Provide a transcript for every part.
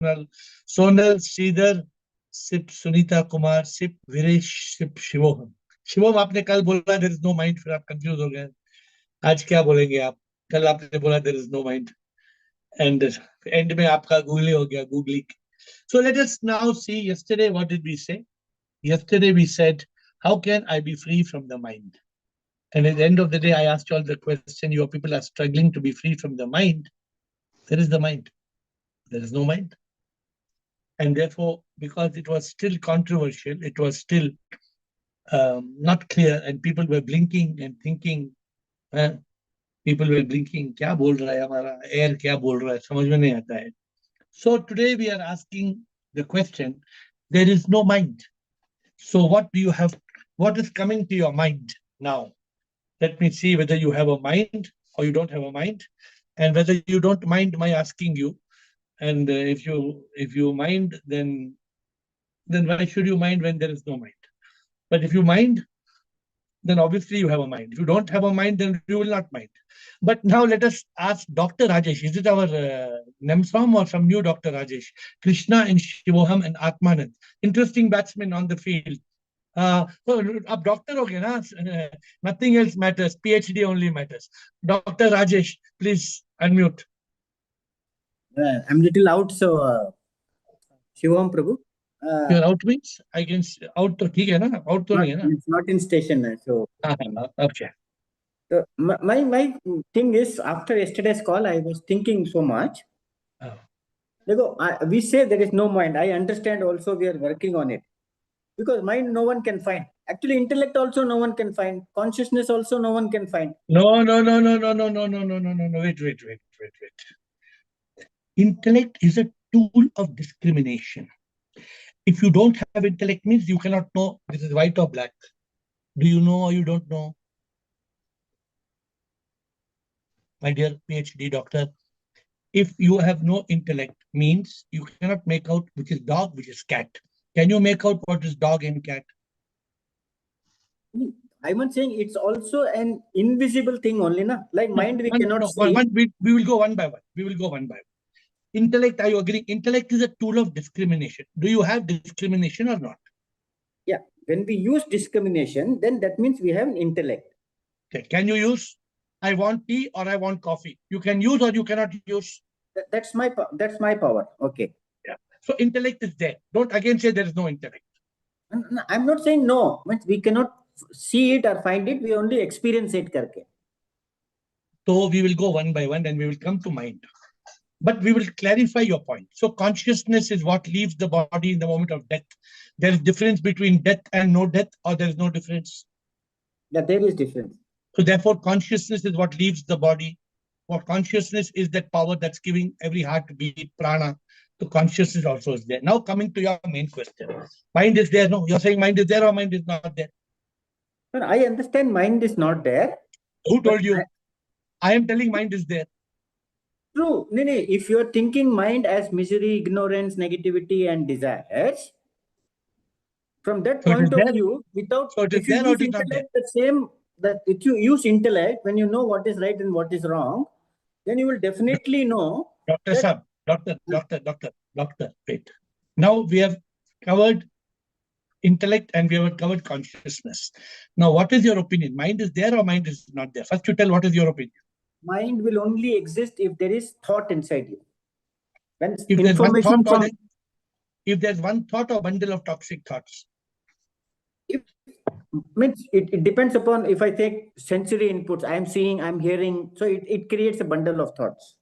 Sonal, Sridhar, Sip Sunita Kumar, Sip Viresh, Sip Shivoham. Shivam आपने कल बोला देयर इज नो माइंड, फिर आप कंफ्यूज हो गए. आज क्या बोलेंगे आप? कल आपने बोला there is no mind, and end में आपका गूगली हो गया, googly. So let us now see, yesterday what did we say? Yesterday we said, how can I be free from the mind? And at the end of the day, I asked you all the question, your people are struggling to be free from the mind. There is the mind. There is no mind. And therefore, because it was still controversial, it was still not clear, and people were blinking and thinking, people were blinking, क्या बोल रहा है हमारा air, क्या बोल रहा है, समझ में नहीं आता है. So today we are asking the question, there is no mind. So what do you have, what is coming to your mind now? Let me see whether you have a mind or you don't have a mind, and whether you don't mind my asking you. And if you mind, then why should you mind when there is no mind? But if you mind, then obviously you have a mind. If you don't have a mind, then you will not mind. But now let us ask Dr. Rajesh. Is it our NEMSOM or some new Dr. Rajesh? Krishna and Shivoham and Atmanand. Interesting batsmen on the field. So अब doctor हो गए ना, nothing else matters, PhD only matters. Dr. Rajesh, please unmute. I'm little out, so Shivam Prabhu. You're out means I can out तो ठीक है ना, out तो नहीं है ना. It's not in station, so. Okay. So my thing is, after yesterday's call, I was thinking so much. We say there is no mind. I understand also we are working on it. Because mind no one can find. Actually, intellect also no one can find. Consciousness also no one can find. No. Wait. Intellect is a tool of discrimination. If you don't have intellect, means you cannot know this is white or black. Do you know or you don't know? My dear PhD doctor, if you have no intellect, means you cannot make out which is dog, which is cat. Can you make out what is dog and cat? I'm not saying it's also an invisible thing only, na? Like mind we cannot see. We will go one by one. Intellect, are you agreeing? Intellect is a tool of discrimination. Do you have discrimination or not? Yeah. When we use discrimination, then that means we have an intellect. Okay. Can you use, I want tea or I want coffee? You can use or you cannot use? That's my power. Okay. Yeah. So intellect is there. Don't again say there is no intellect. No, I'm not saying no. We cannot see it or find it. We only experience it. Karke. So we will go one by one and we will come to mind. But we will clarify your point. So consciousness is what leaves the body in the moment of death. There is difference between death and no death, or there is no difference? Yeah, there is difference. So therefore, consciousness is what leaves the body. What consciousness is that power that's giving every heartbeat, prana. So consciousness also is there. Now coming to your main question. Mind is there. No, you're saying mind is there or mind is not there? But I understand mind is not there. Who told you? I am telling mind is there. True. If you're thinking mind as misery, ignorance, negativity, and desires, from that point of view, without if you use intellect, the same that if you use intellect, when you know what is right and what is wrong, then you will definitely know. Doctor, wait. Now we have covered intellect and we have covered consciousness. Now, what is your opinion? Mind is there or mind is not there? First, you tell what is your opinion. Mind will only exist if there is thought inside you. When if there's one thought or bundle of toxic thoughts. It depends upon, if I take sensory inputs, I'm seeing, I'm hearing, so it creates a bundle of thoughts.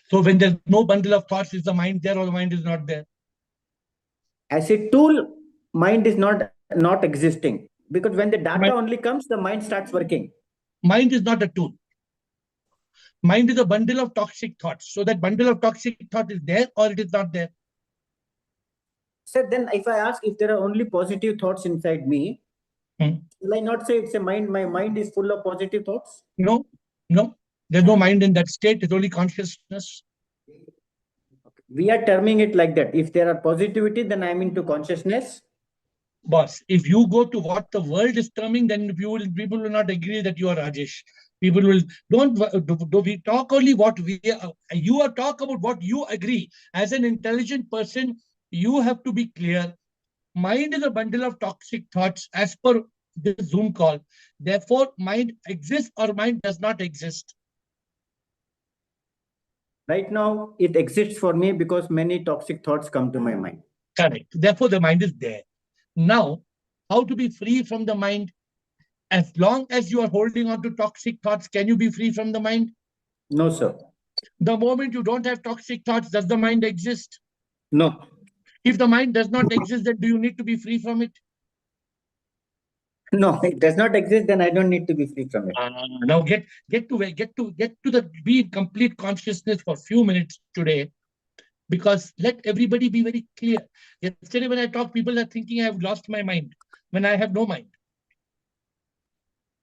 So when there's no bundle of thoughts, is the mind there or the mind is not there? As a tool, mind is not existing, because when the data only comes, the mind starts working. Mind is not a tool. Mind is a bundle of toxic thoughts. So that bundle of toxic thought is there or it is not there? So then if I ask if there are only positive thoughts inside me, will I not say it's a mind? My mind is full of positive thoughts? No. There's no mind in that state. It's only consciousness. We are terming it like that. If there are positivity, then I'm into consciousness. Boss, if you go to what the world is terming, then people will not agree that you are Rajesh. People will do we talk only what we are, you are talk about what you agree. As an intelligent person, you have to be clear. Mind is a bundle of toxic thoughts as per this Zoom call. Therefore, mind exists or mind does not exist. Right now, it exists for me because many toxic thoughts come to my mind. Correct. Therefore, the mind is there. Now, how to be free from the mind? As long as you are holding on to toxic thoughts, can you be free from the mind? No, sir. The moment you don't have toxic thoughts, does the mind exist? No. If the mind does not exist, then do you need to be free from it? No, it does not exist, then I don't need to be free from it. Now get to the be in complete consciousness for a few minutes today, because let everybody be very clear. Yesterday when I talk, people are thinking I have lost my mind when I have no mind.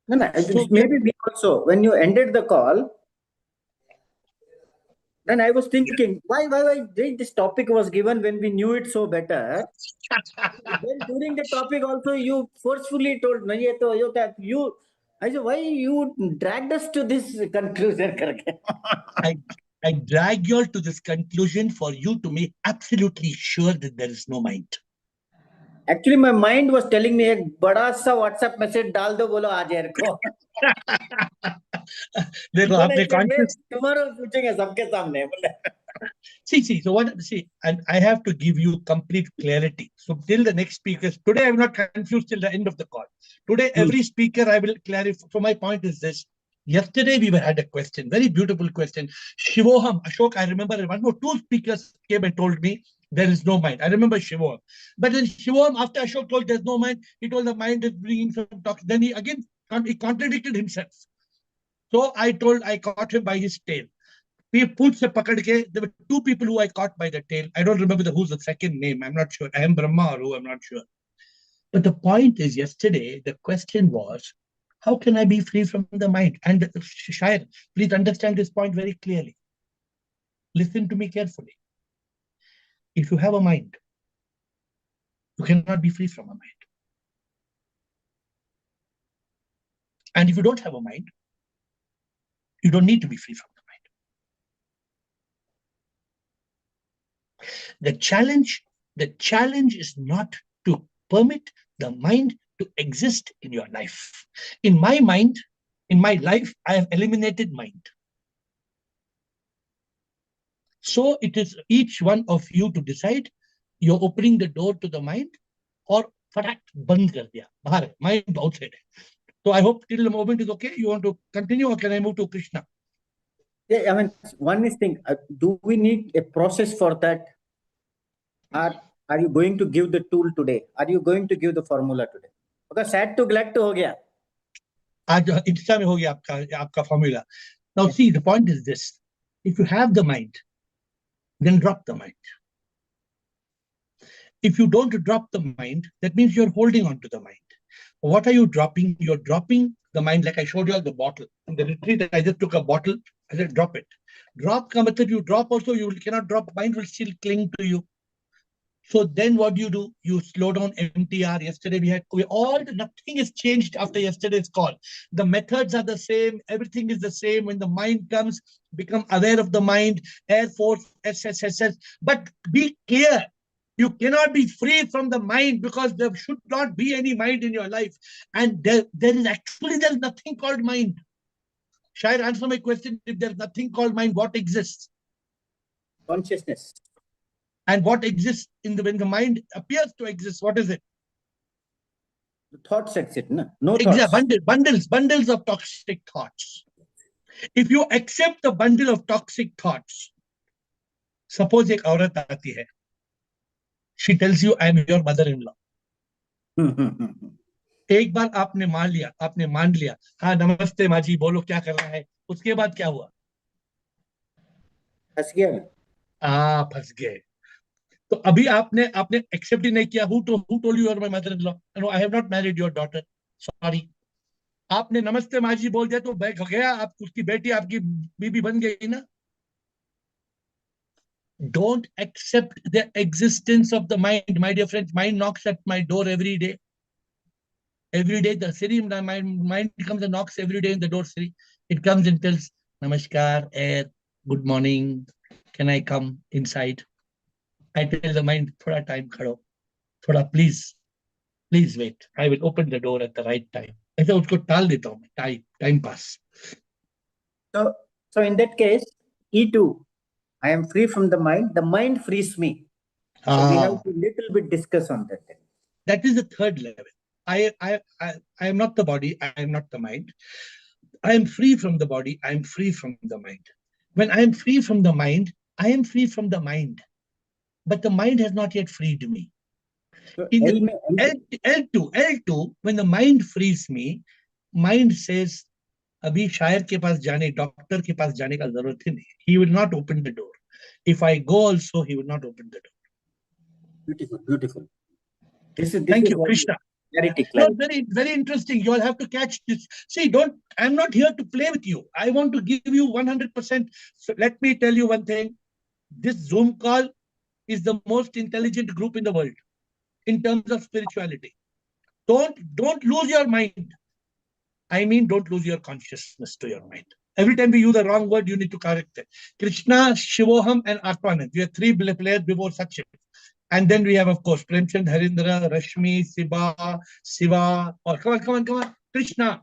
No, no, So maybe me also. When you ended the call, then I was thinking, why this topic was given when we knew it so better? Then during the topic also, you forcefully told me, "ये तो ये that you." I said, why you dragged us to this conclusion? करके? I I drag you all to this conclusion for you to make absolutely sure that there is no mind. Actually, my mind was telling me एक बड़ा सा WhatsApp message डाल दो बोलो आज यार को. देखो बोले आपने कि मैं conscious tomorrow पूछेंगे सबके सामने बोले. see, so what, see, and I have to give you complete clarity. So till the next speakers, today I will not confuse till the end of the call. Today, every speaker I will clarify. So my point is this. Yesterday we had a question, very beautiful question. Shivoham, Ashok, I remember one or two speakers came and told me there is no mind. I remember Shivoham. But then Shivoham, after Ashok told there's no mind, he told the mind is bringing some talk. Then he again, he contradicted himself. So I caught him by his tail. There were two people who I caught by the tail. I don't remember who's the second name. I'm not sure. I am Brahma or who, I'm not sure. But the point is, yesterday, the question was, how can I be free from the mind? And Shair, please understand this point very clearly. Listen to me carefully. If you have a mind, you cannot be free from a mind. And if you don't have a mind, you don't need to be free from the mind. The challenge is not to permit the mind to exist in your life. In my mind, in my life, I have eliminated mind. So it is each one of you to decide you're opening the door to the mind or fatak band kar diya. Bahar hai, mind outside hai. So I hope till the moment is okay. You want to continue or can I move to Krishna? Yeah, I mean, one is thing, do we need a process for that? Are you going to give the tool today? Are you going to give the formula today? Because sad to glad to हो गया. आज Insta में हो गया आपका formula. Now see, the point is this. If you have the mind, then drop the mind. If you don't drop the mind, that means you're holding on to the mind. What are you dropping? You're dropping the mind, like I showed you the bottle. In the retreat, I just took a bottle. I said, drop it. Drop ka matlab you drop also, you cannot drop. Mind will still cling to you. So then what do? You slow down MTR. Yesterday nothing has changed after yesterday's call. The methods are the same. Everything is the same. When the mind comes, become aware of the mind, Air Force, SSSS. But be clear. You cannot be free from the mind because there should not be any mind in your life. And there's nothing called mind. Shair, answer my question. If there's nothing called mind, what exists? Consciousness. And what exists when the mind appears to exist? What is it? The thoughts exist, no? No thoughts. Bundles of toxic thoughts. If you accept the bundle of toxic thoughts, suppose एक औरत आती है, she tells you, I am your mother-in-law. एक बार आपने मान लिया, हाँ नमस्ते माँ जी, बोलो क्या करना है, उसके बाद क्या हुआ? फंस गया. फंस गए. तो अभी आपने एक्सेप्ट ही नहीं किया. Who told you are my mother-in-law? No, I have not married your daughter. Sorry. आपने नमस्ते माँ जी बोल दिया तो बैग हो गया, आप उसकी बेटी आपकी बीबी बन गई ना. Don't accept the existence of the mind. My dear friends, mind knocks at my door every day. Every day, the Siri, my mind comes and knocks every day in the door, Siri. It comes and tells, Namaskar, AiR, good morning. Can I come inside? I tell the mind, thoda time khado. Thoda, please wait. I will open the door at the right time. ऐसे उसको टाल देता हूँ, time pass. So in that case, E2, I am free from the mind. The mind frees me. So we have to little bit discuss on that. That is the third level. I am not the body. I am not the mind. I am free from the body. I am free from the mind. When I am free from the mind, I am free from the mind. But the mind has not yet freed me. So In the L2, when the mind frees me, mind says, अभी शायर के पास जाने, doctor के पास जाने का जरूरत ही नहीं. He will not open the door. If I go also, he will not open the door. Beautiful, beautiful. Thank you, Krishna. Clarity. No, very interesting. You all have to catch this. See, I'm not here to play with you. I want to give you 100%. So let me tell you one thing. This Zoom call is the most intelligent group in the world in terms of spirituality. Don't lose your mind. I mean, don't lose your consciousness to your mind. Every time we use the wrong word, you need to correct it. Krishna, Shivoham, and Atmanand. We have three players before Sachin. And then we have, of course, Premchand, Harindra, Rashmi, Siva. Or come on. Krishna.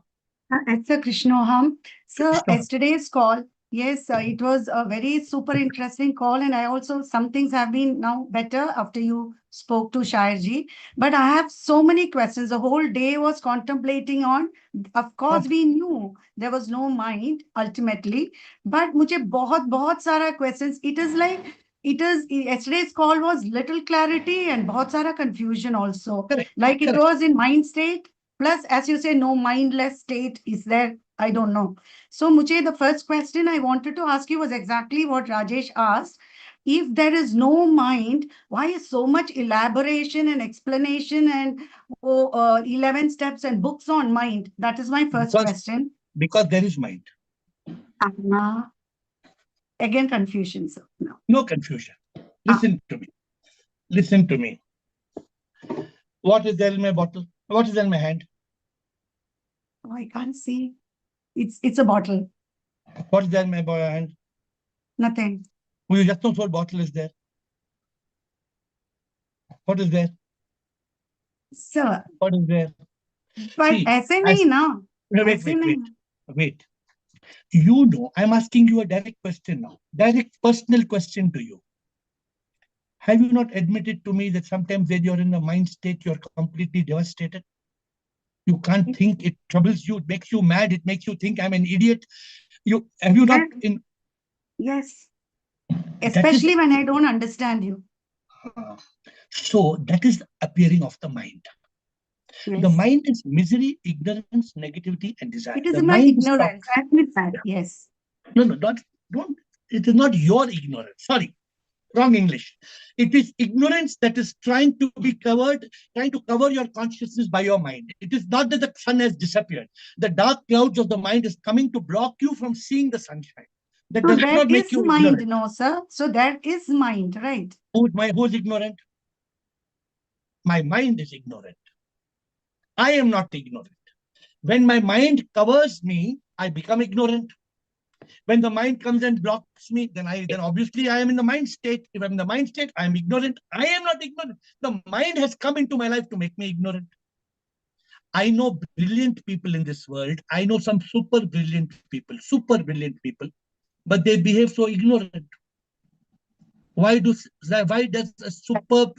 It's a Krishnoham. So Krishna. yesterday's call, yes, it was a very super interesting call. And I also, some things have been now better after you spoke to Shairji. But I have so many questions. The whole day was contemplating on, of course, we knew there was no mind ultimately. But मुझे बहुत सारा questions. It is like, yesterday's call was little clarity and बहुत सारा confusion also. Correct. Like it was in mind state. Plus, as you say, no mindless state is there. I don't know. So, Mujhe, the first question I wanted to ask you was exactly what Rajesh asked. If there is no mind, why is so much elaboration and explanation and 11 steps and books on mind? That is my first question. Because there is mind. Again, confusion, sir. No confusion. Listen to me. What is there in my bottle? What is in my hand? Oh, I can't see. It's a bottle. What is there in my hand? Nothing. You just know what bottle is there. What is there? Sir. What is there? But ऐसे नहीं ना. Wait. You know, I'm asking you a direct question now. Direct personal question to you. Have you not admitted to me that sometimes when you're in a mind state, you're completely devastated? You can't think, it troubles you, it makes you mad, it makes you think I'm an idiot. Have you not in... Yes. Especially when I don't understand you. So that is the appearing of the mind. Yes. The mind is misery, ignorance, negativity, and desire. It is my ignorance. I admit that. Yes. No, don't. It is not your ignorance. Sorry. Wrong English. It is ignorance that is trying to cover your consciousness by your mind. It is not that the sun has disappeared. The dark clouds of the mind is coming to block you from seeing the sunshine. That does not make you mind, ignorant. No, sir. So that is mind, right? Who's ignorant? My mind is ignorant. I am not ignorant. When my mind covers me, I become ignorant. When the mind comes and blocks me, then obviously I am in the mind state. If I'm in the mind state, I am ignorant. I am not ignorant. The mind has come into my life to make me ignorant. I know brilliant people in this world. I know some super brilliant people, but they behave so ignorant. Why does a superb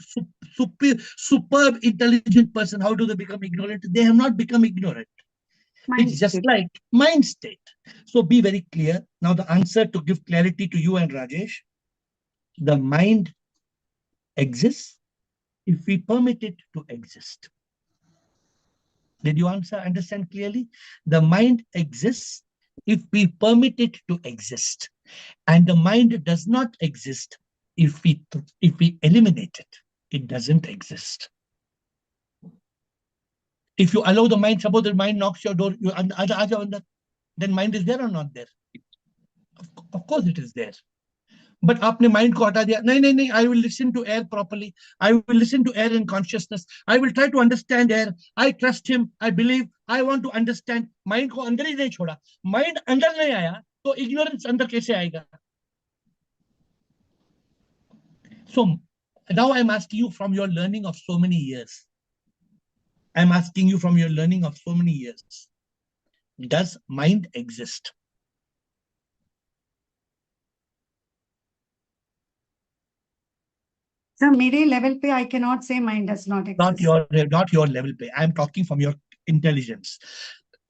intelligent person, how do they become ignorant? They have not become ignorant. It's just like mind state. So be very clear. Now the answer to give clarity to you and Rajesh, the mind exists if we permit it to exist. Did you understand clearly? The mind exists if we permit it to exist. And the mind does not exist if we eliminate it. It doesn't exist. If you allow the mind, suppose the mind knocks your door, then mind is there or not there? Of course it is there. But आपने mind को हटा दिया. नहीं नहीं नहीं, I will listen to AiR properly. I will listen to AiR in consciousness. I will try to understand AiR. I trust him. I believe. I want to understand. Mind को अंदर ही नहीं छोड़ा. Mind अंदर नहीं आया तो ignorance अंदर कैसे आएगा? So now I'm asking you from your learning of so many years. I'm asking you from your learning of so many years. Does mind exist? So, मेरे level पे I cannot say mind does not Not exist. your level पे. I'm talking from your intelligence.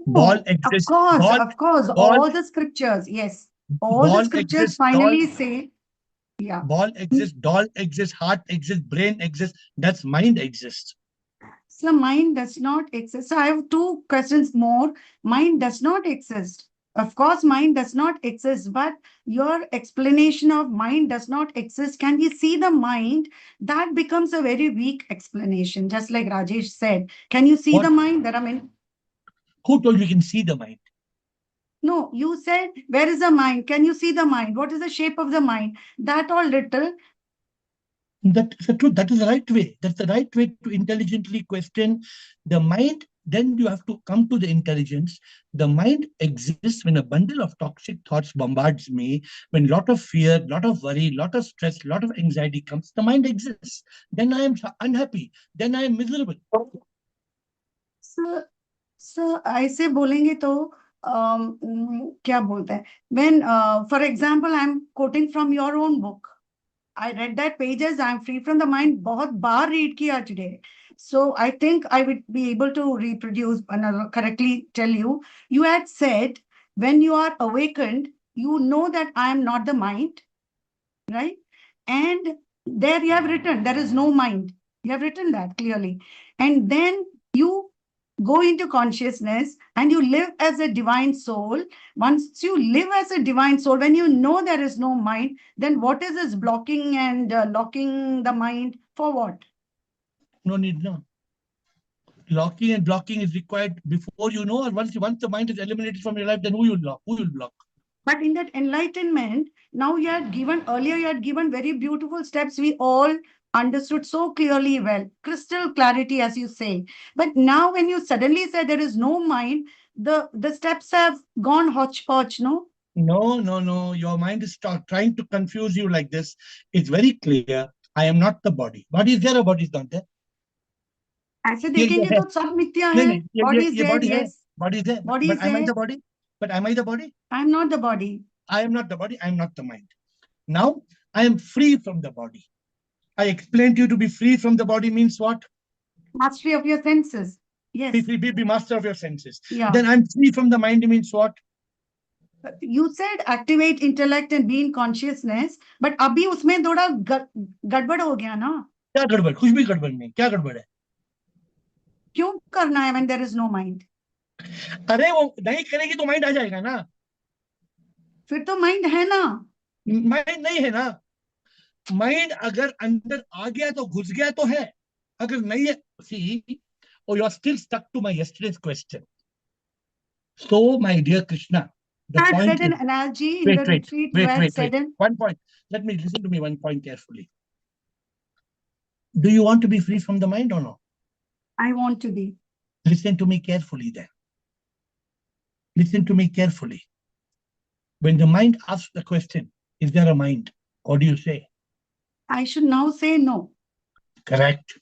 Ball No, exists. of course, Ball, all the scriptures, yes, all the ball scriptures exists. Doll, finally say, yeah. ball exists. Doll exists. Heart exists. Brain exists. That's mind exists. So mind does not exist. So I have two questions more. Mind does not exist. Of course, mind does not exist, but your explanation of mind does not exist. Can we see the mind? That becomes a very weak explanation, just like Rajesh said. Can you see What? the mind? There are many. Who told you can see the mind? No, you said, where is the mind? Can you see the mind? What is the shape of the mind? That all little. That is the truth. That is the right way. That's the right way to intelligently question the mind. Then you have to come to the intelligence. The mind exists when a bundle of toxic thoughts bombards me, when a lot of fear, lot of worry, lot of stress, lot of anxiety comes. The mind exists. Then I am unhappy. Then I am miserable. So ऐसे बोलेंगे तो क्या बोलते हैं when for example I'm quoting from your own book. I read that pages. I'm free from the mind. बहुत बार read किया today. So I think I would be able to reproduce and correctly tell you. You had said when you are awakened, you know that I am not the mind, right? And there you have written there is no mind. You have written that clearly. And then you go into consciousness and you live as a divine soul. Once you live as a divine soul, when you know there is no mind, then what is this blocking and locking the mind for what? No need, no. Locking and blocking is required before you know, or once the mind is eliminated from your life, then who will lock? Who will block? But in that enlightenment, now you had given earlier, you had given very beautiful steps. We all understood so clearly, well, crystal clarity, as you say. But now, when you suddenly say there is no mind, the steps have gone hodgepodge, no? No, no, no. Your mind is trying to confuse you like this. It's very clear. I am not the body. Body is there or body is not there? ऐसे ये देखेंगे है. तो सब मिथ्या नहीं है. नहीं, Body is ये there, body है. yes. Body is there. Body But is am I there. the body? But am I the body? I am not the body. I am not the body. I am not the mind. Now, I am free from the body. I explained to you to be free from the body means what? Mastery of your senses. Yes. Be master of your senses. Yeah. Then I'm free from the mind means what? You said activate intellect and be in consciousness, but अभी उसमें थोड़ा गड़बड़ हो गया ना? क्या गड़बड़? कुछ भी गड़बड़ नहीं. क्या गड़बड़ है? क्यों करना है when there is no mind? अरे वो नहीं करेगी तो माइंड आ जाएगा ना. फिर तो माइंड है ना. माइंड नहीं है ना. माइंड अगर अंदर आ गया तो घुस गया तो है. अगर नहीं है, see, oh, you are still stuck to my yesterday's question. So, my dear Krishna, the I had point said an is, analogy in the retreat. You had said an. One point. Let me listen to me one point carefully. Do you want to be free from the mind or no? I want to be. Listen to me carefully then. Listen to me carefully. When the mind asks the question, is there a mind? What do you say? I should now say no. Correct.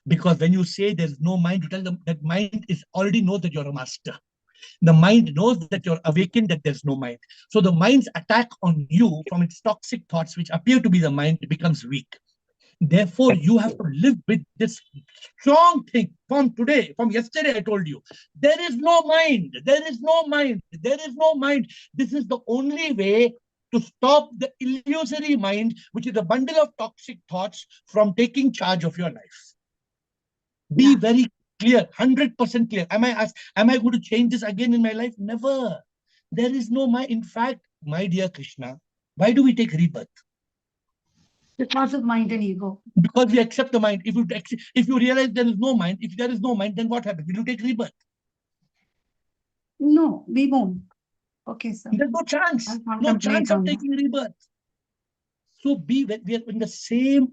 Because when you say there's no mind, you tell them that mind is already knows that you're a master. The mind knows that you're awakened, that there's no mind. So the mind's attack on you from its toxic thoughts, which appear to be the mind, becomes weak. Therefore, you have to live with this strong thing from today, from yesterday. I told you, there is no mind, there is no mind, there is no mind. This is the only way to stop the illusory mind, which is a bundle of toxic thoughts, from taking charge of your life. Be very clear, 100% clear. Am I going to change this again in my life? Never. There is no mind. In fact, my dear Krishna, why do we take rebirth? Because of mind and ego. Because we accept the mind. If you realize there is no mind, if there is no mind, then what happens? Will you take rebirth? No, we won't. Okay, sir. There's no chance. No chance of taking rebirth. So we are in the same.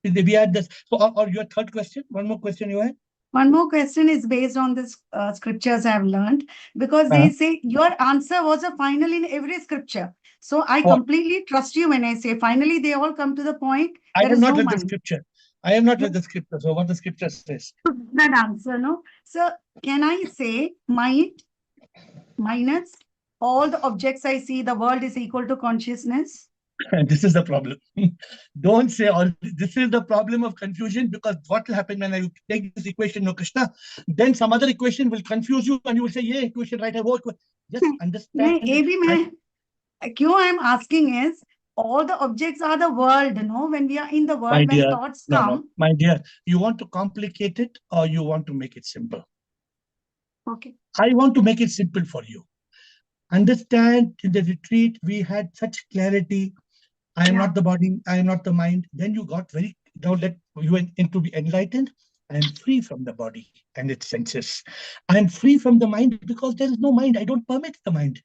We are this. So, or your third question. One more question you had. One more question is based on this scriptures I've learned, because Uh-huh. they say your answer was a final in every scripture. So I Or completely trust you when I say finally they all come to the point I there have is not no read the mind. scripture. I have not You read the scripture. So what the scripture says. that answer, no? So can I say mind minus all the objects I see, the world is equal to consciousness? And this is the problem. Don't say all. This is the problem of confusion, because what will happen when I take this equation, no Krishna, then some other equation will confuse you and you will say, yeah, equation right. Just नहीं, understand. ये भी मैं क्यों I'm asking is all the objects are the world, no? When we are in the My world, when dear, thoughts no, come, my dear, you want to complicate it or you want to make it simple? okay. I want to make it simple for you. Understand, in the retreat, we had such clarity. I am Yeah. not the body, I am not the mind. Then you got very, now let you into be enlightened. I am free from the body and its senses. I am free from the mind because there is no mind. I don't permit the mind.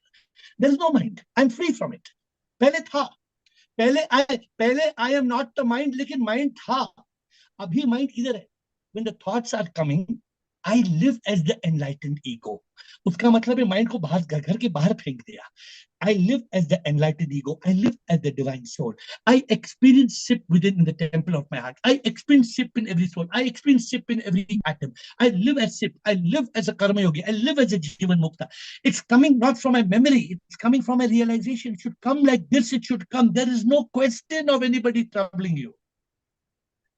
There is no mind. I'm free from it. पहले था. पहले I am not the mind, लेकिन mind था. अभी mind किधर है? When the thoughts are coming, I live as the enlightened ego. उसका मतलब है mind को बाहर घर के बाहर फेंक दिया. I live as the enlightened ego. I live as the divine soul. I experience SIP within the temple of my heart. I experience SIP in every soul. I experience SIP in every atom. I live as SIP. I live as a karma yogi. I live as a Jivan Mukta. It's coming not from my memory. It's coming from a realization. It should come like this. It should come. There is no question of anybody troubling you.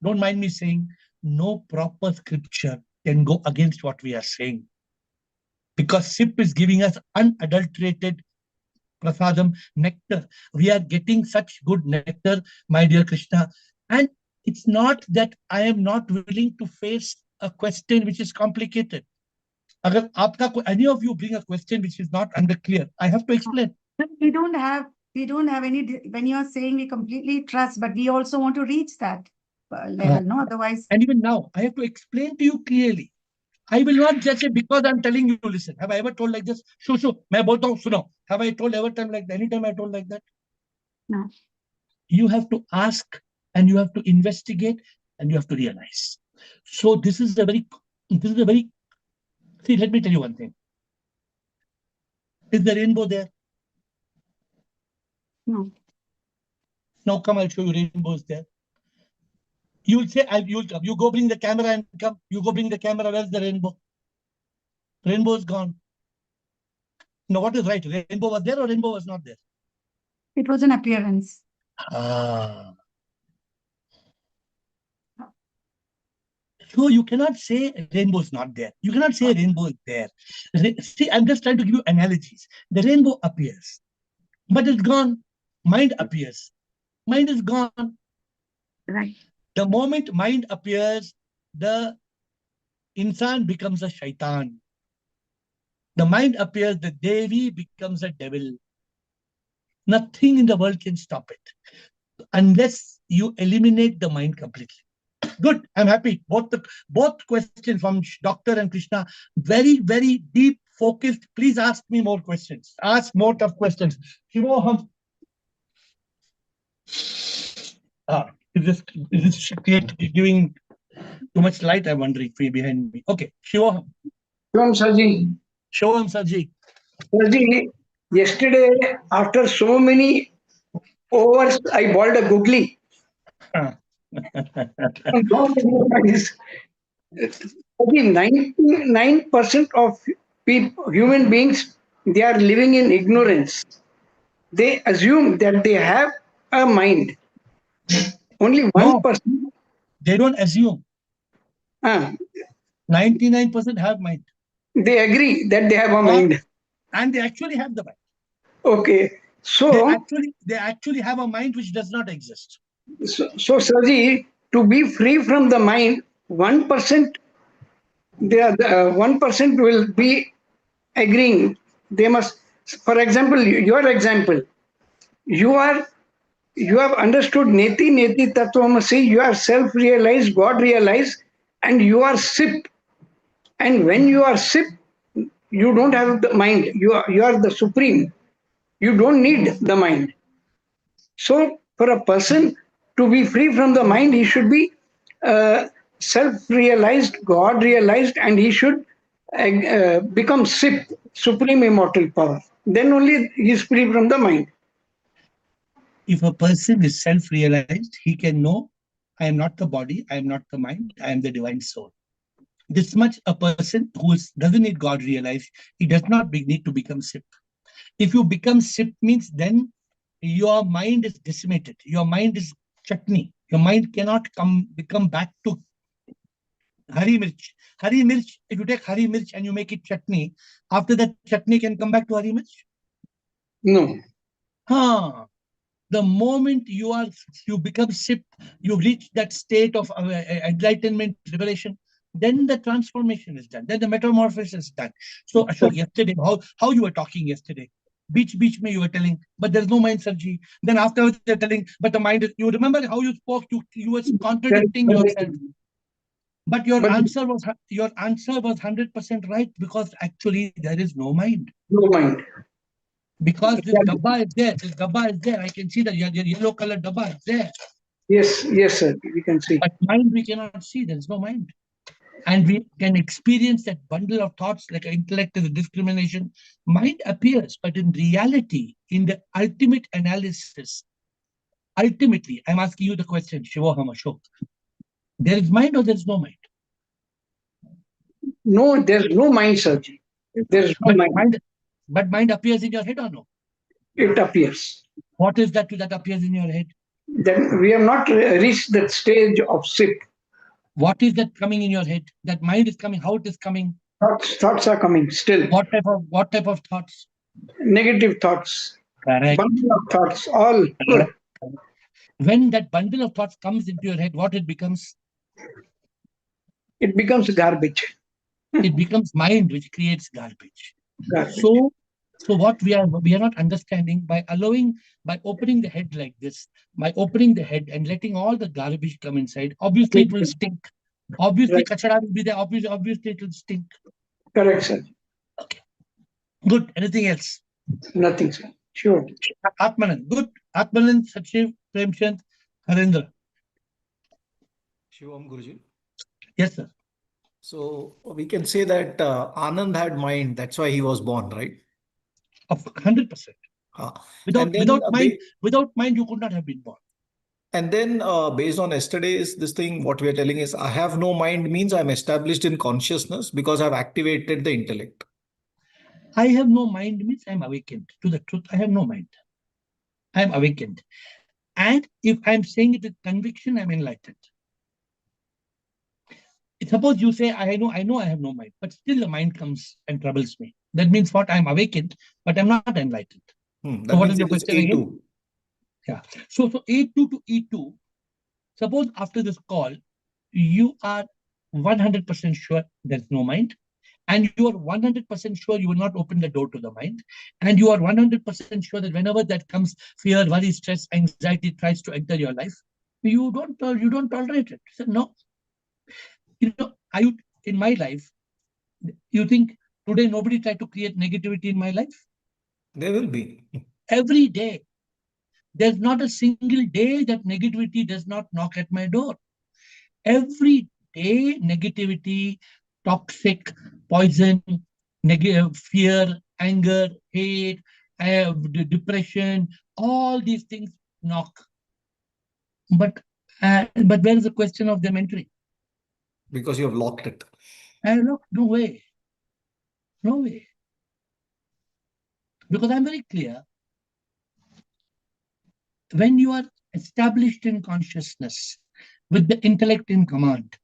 Don't mind me saying, no proper scripture can go against what we are saying. Because SIP is giving us unadulterated prasadam, nectar. We are getting such good nectar, my dear Krishna. And it's not that I am not willing to face a question which is complicated. अगर आपका any of you bring a question which is not under clear, I have to explain. We don't have any, when you're saying we completely trust, but we also want to reach that level, no? Otherwise. And even now, I have to explain to you clearly. I will not just say because I'm telling you, listen. Have I ever told like this? Shoo, मैं बोलता हूँ, सुनो. Have I told ever time like that? Anytime I told like that? No. You have to ask and you have to investigate and you have to realize. So this is a very, see, let me tell you one thing. Is the rainbow there? No. Now come, I'll show you rainbows there. You'll say, you go bring the camera and come. You go bring the camera, where's the rainbow? Rainbow is gone. Now what is right? Rainbow was there or rainbow was not there? It was an appearance. Ah. So you cannot say rainbow is not there. You cannot say rainbow is there. See, I'm just trying to give you analogies. The rainbow appears, but it's gone. Mind appears. Mind is gone. Right. The moment mind appears, the insan becomes a shaitan. The mind appears, the Devi becomes a devil. Nothing in the world can stop it unless you eliminate the mind completely. Good, I'm happy. Both questions from Doctor and Krishna, very, very deep, focused. Please ask me more questions. Ask more tough questions. Shivoham. Is this giving too much light? I'm wondering behind me. Okay, Shivoham. Shivam Sarji. Shivoham Sarji. Sarji, yesterday, after so many overs, I bowled a googly. Sarji, 99% of human beings, they are living in ignorance. They assume that they have a mind. Only No, 1%. they don't assume. Uh, 99% have mind. they agree that they have a mind. And they actually have the mind. Okay. They actually have a mind which does not exist. So Sarji, to be free from the mind, 1%, the 1% will be agreeing. They must, for example, your example, you have understood neti neti tattvamasi, you are self-realized, God realized, and you are SIP. And when you are SIP, you don't have the mind. You are the supreme. You don't need the mind. So For a person to be free from the mind, he should be self-realized, God-realized, and he should become SIP, Supreme Immortal Power. Then only he is free from the mind. If a person is self-realized, he can know, I am not the body, I am not the mind, I am the divine soul. This much a person who doesn't need God realized, he does not need to become SIP. If you become SIP means then your mind is decimated. Your mind is chutney. Your mind cannot become back to Hari Mirch. Hari Mirch, if you take Hari Mirch and you make it chutney, after that chutney can come back to Hari Mirch? No. Huh. The moment you become SIP, you reach that state of enlightenment, revelation, then the transformation is done. Then the metamorphosis is done. So Ashok, yesterday, how you were talking yesterday, beach mein you were telling, but there's no mind, Sarji. Then afterwards you're telling, but the mind is, you remember how you spoke, you were contradicting yourself. But your answer was 100% right, because actually there is no mind. No mind. Because this dabba is there. I can see that your yellow colored dabba is there. Yes, sir. We can see. But mind we cannot see. There is no mind. And we can experience that bundle of thoughts like intellect is a discrimination. Mind appears, but in reality, in the ultimate analysis, ultimately, I'm asking you the question, Shivoham Ashok. There is mind or there is no mind? No, there's no mind, sir. There's no mind. But mind appears in your head or no? It appears. What is that appears in your head? Then we have not reached that stage of SIP. What is that coming in your head? That mind is coming. How it is coming? Thoughts are coming still. What type of thoughts? Negative thoughts. Correct. Bundle of thoughts, all good. When that bundle of thoughts comes into your head, what it becomes? It becomes garbage. It becomes mind, which creates garbage. So what we are not understanding, by opening the head like this, by opening the head and letting all the garbage come inside, obviously it will stink. Obviously, kachara will be there. Obviously it will stink. Correct, sir. Okay. Good. Anything else? Nothing, sir. Sure. Atmanan. Good. Atmanan, Sachiv, Premchand, Harendra. Shivam Guruji. Yes, sir. So we can say that Anand had mind. That's why he was born, right? Of 100%. Without mind, you could not have been born. And then based on yesterday's this thing, what we are telling is I have no mind means I'm established in consciousness because I've activated the intellect. I have no mind means I'm awakened to the truth. I have no mind. I'm awakened. And if I'm saying it with conviction, I'm enlightened. Suppose you say, I know I have no mind, but still the mind comes and troubles me. That means what? I'm awakened, but I'm not enlightened. That so what means is your question A2. Again? Yeah. So A2 to E2, suppose after this call, you are 100% sure there's no mind, and you are 100% sure you will not open the door to the mind, and you are 100% sure that whenever that comes, fear, worry, stress, anxiety tries to enter your life, you don't tolerate it. So no. In my life, you think today nobody tried to create negativity in my life? There will be. Every day. There's not a single day that negativity does not knock at my door. Every day, negativity, toxic, poison, fear, anger, hate, depression, all these things knock. But where is the question of them entering? Because you have locked it. Look, no way. No way. Because I'm very clear. When you are established in consciousness with the intellect in command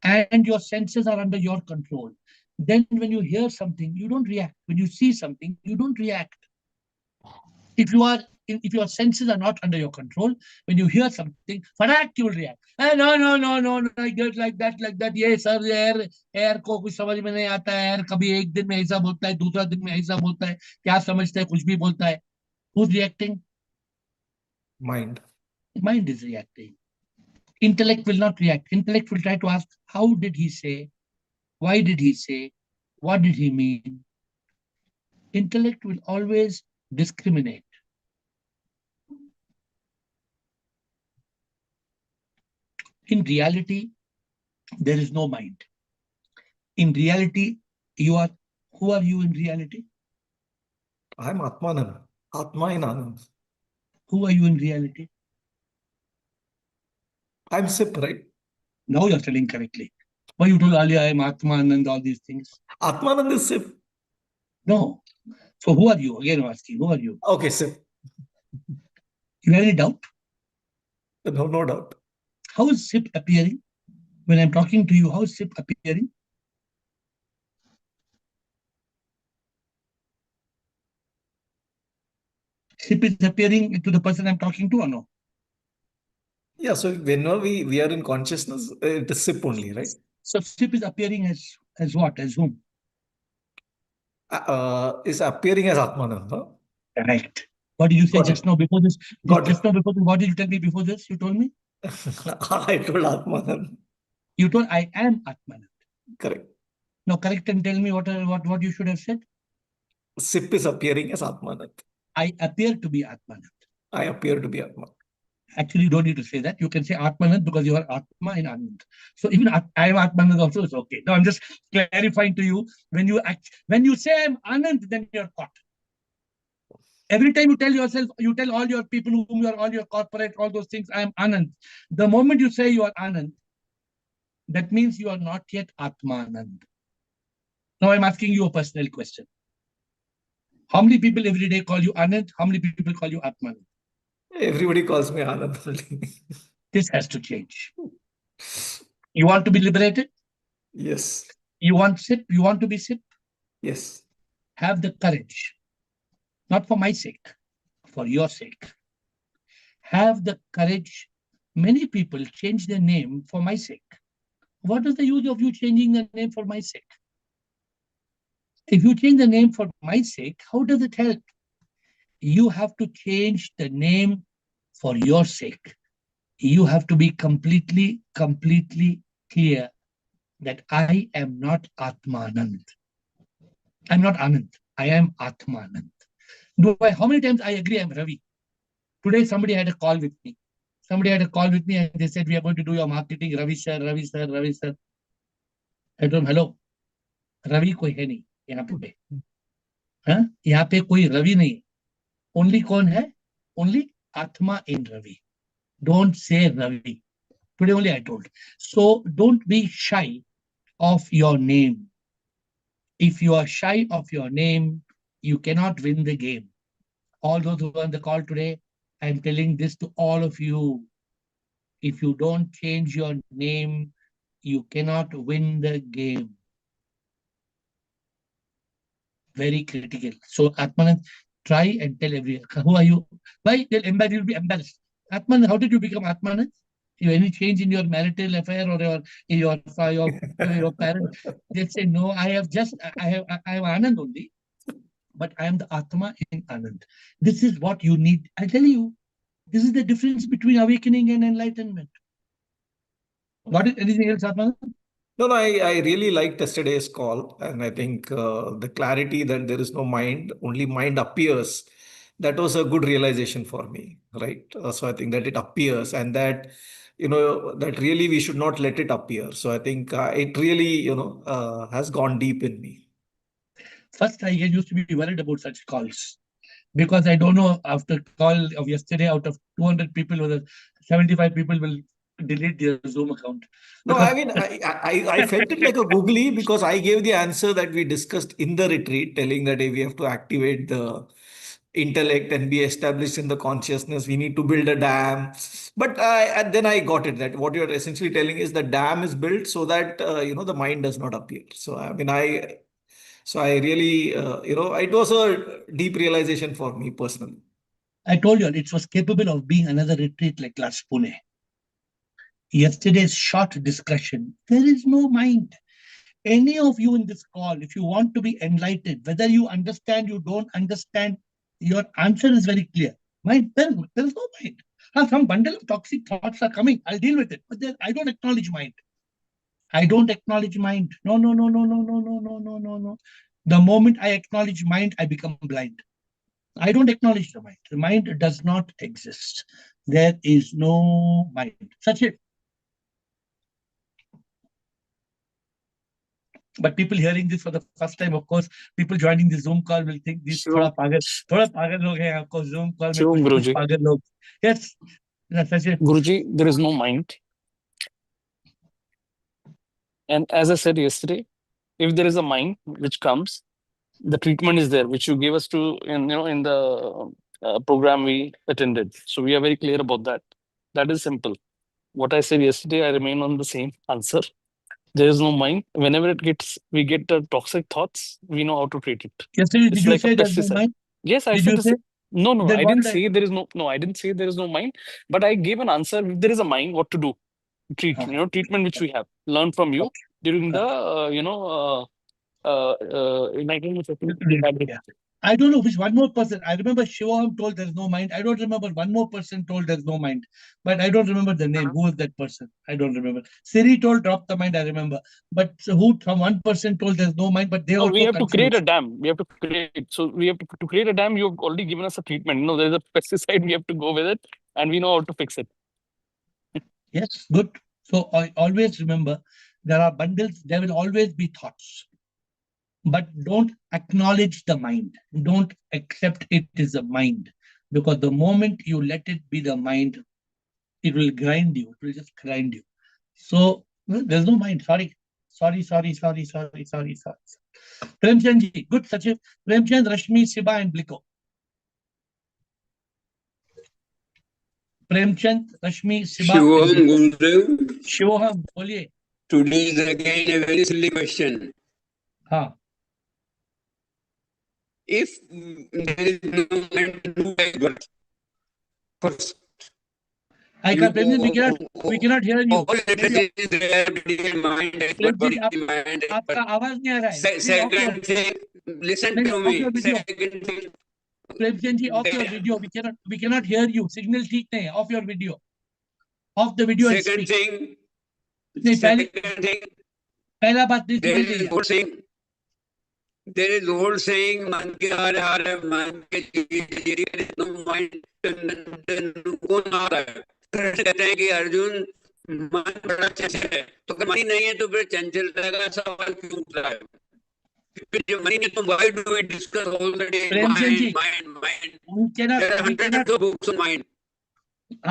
and your senses are under your control, then when you hear something, you don't react. When you see something, you don't react. If your senses are not under your control, when you hear something, you will react. No, like that. Yes, sir, AiR को कुछ समझ में नहीं आता है. AiR कभी एक दिन में ऐसा बोलता है, दूसरा दिन में ऐसा बोलता है. क्या समझता है, कुछ भी बोलता है. Who's reacting? Mind. Mind is reacting. Intellect will not react. Intellect will try to ask, how did he say? Why did he say? What did he mean? Intellect will always discriminate. In reality, there is no mind. In reality, who are you in reality? I'm Atmanand. Atma in Anand. Who are you in reality? I'm Sip, right? Now you're telling correctly. Why you told earlier I am Atman and all these things? Atmanand is Sip. No. So who are you? Again I'm asking, who are you? Okay, Sip. You have any doubt? No, no doubt. How is SIP appearing? When I'm talking to you, how is SIP appearing? SIP is appearing to the person I'm talking to or no? Yeah, so whenever we are in consciousness, it is Sip only, right? So SIP is appearing as what? As whom? Is appearing as Atmanand, huh? Right. What did you say Got it. just now before this? Got it. Just now before this, what did you tell me before this? You told me? I told Atmanand. You told I am Atman. Correct. Now correct and tell me what you should have said. Sip is appearing as Atmanand. I appear to be Atman. I appear to be Atman. Actually, you don't need to say that. You can say Atmanand because you are Atma in Anand. So even I am Atmanand also is okay. Now I'm just clarifying to you, when you say I'm Anand, then you're caught. Every time you tell yourself, you tell all your people whom you are, all your corporate, all those things, I am Anand. The moment you say you are Anand, that means you are not yet Atmanand. Now I'm asking you a personal question. How many people every day call you Anand? How many people call you Atmanand? Everybody calls me Anand only. This has to change. You want to be liberated? Yes. You want SIP? You want to be SIP? Yes. Have the courage, not for my sake, for your sake. Have the courage. Many people change their name for my sake. What is the use of you changing the name for my sake? If you change the name for my sake, how does it help? You have to change the name for your sake. You have to be completely clear that I am not Atmanand. I'm not Anand. I am Atmanand. How many times I agree I'm Ravi? Today, somebody had a call with me. And they said, we are going to do your marketing, Ravi sir, Ravi sir, Ravi sir. I told him, hello, Ravi कोई है नहीं यहाँ पे. हाँ? यहाँ पे कोई Ravi नहीं. Only कौन है? Only Atma in Ravi. Don't say Ravi. Today only I told. So don't be shy of your name. If you are shy of your name, you cannot win the game. All those who are on the call today, I'm telling this to all of you. If you don't change your name, you cannot win the game. Very critical. So, Atmanand, try and tell everyone, who are you? Why? You'll be embarrassed. Atmanand, how did you become Atmanand? Any change in your marital affair or your parents? They say, no, I am Anand only, but I am the Atma in Anand. This is what you need. I tell you, this is the difference between awakening and enlightenment. What is anything else, Atmanand? No, I really liked yesterday's call. And I think the clarity that there is no mind, only mind appears, that was a good realization for me, right? So I think that it appears and that, that really we should not let it appear. So I think it really, has gone deep in me. First, I used to be worried about such calls because I don't know, after call of yesterday, out of 200 people, whether 75 people will delete their Zoom account. No, I mean, I felt it like a googly because I gave the answer that we discussed in the retreat, telling that we have to activate the intellect and be established in the consciousness. We need to build a dam. But and then I got it that what you're essentially telling is the dam is built so that, the mind does not appear. So, I mean, I really, it was a deep realization for me personally. I told you it was capable of being another retreat like last Pune. Yesterday's short discussion, there is no mind. Any of you in this call, if you want to be enlightened, whether you understand, you don't understand, your answer is very clear. Mind, there is no mind. Some bundle of toxic thoughts are coming. I'll deal with it. But I don't acknowledge mind. I don't acknowledge mind. No, no, no, no, no, no, no, no, no, no, no. The moment I acknowledge mind, I become blind. I don't acknowledge the mind. The mind does not exist. There is no mind. Such it. But people hearing this for the first time, of course, people joining the Zoom call will think these थोड़ा पागल लोग हैं, आपको Zoom call में कुछ Guruji. पागल लोग. Yes, Sachin. Guruji, there is no mind. And as I said yesterday, if there is a mind which comes, the treatment is there, which you gave us to, in the program we attended. So we are very clear about that. That is simple. What I said yesterday, I remain on the same answer. There is no mind. Whenever we get the toxic thoughts, we know how to treat it. Yesterday, It's did you like a say there's no pesticide. mind? Yes, I Did said you this. say? No, Then I what didn't did I- say there is no, I didn't say there is no mind, but I gave an answer. If there is a mind, what to do? Treatment which we have learned from you during the, enlightenment session we had with- Yeah. I don't know which one more person. I remember Shivam told there's no mind. I don't remember one more person told there's no mind, but I don't remember the name. Who was that person? I don't remember. Siri told drop the mind. I remember, but who from one person told there's no mind, but they No, we also have to create a confused. dam. We have to create. So we have to create a dam. You have already given us a treatment. No, there's a pesticide. We have to go with it, and we know how to fix it. Yes, good. So I always remember there are bundles. There will always be thoughts, but don't acknowledge the mind. Don't accept it is a mind, because the moment you let it be the mind, it will grind you. It will just grind you. So there's no mind. Sorry. Premchand ji, good Sachin. Premchand, Rashmi, Siba, and Bliko. Premchand, Rashmi, Siba, and Shivam Bliko. Gurudev, Shivoham, boliye. today is again a very silly question. हाँ. If there is no mind to do like what? First, I can't, Premchand, we cannot hear you. all letters is there, mind, but body, mind. आपका आवाज नहीं आ रहा है. Second thing, listen to me. Second thing, Premchand ji, off your video. We cannot hear you. Signal ठीक नहीं है. Off your video. Off the video and second speak. thing, नहीं, second thing, पहला बात नहीं there सुनाई is देगा. old saying, there is old saying, man ke haare, man ke there is no mind, then कौन आ रहा है? कहते हैं कि अर्जुन मन बड़ा चंचल है, तो अगर मनी नहीं है तो फिर चंचलता का सवाल क्यों उठ रहा है? फिर जब मनी नहीं तो why do we discuss all the day mind? There are hundreds of books on mind.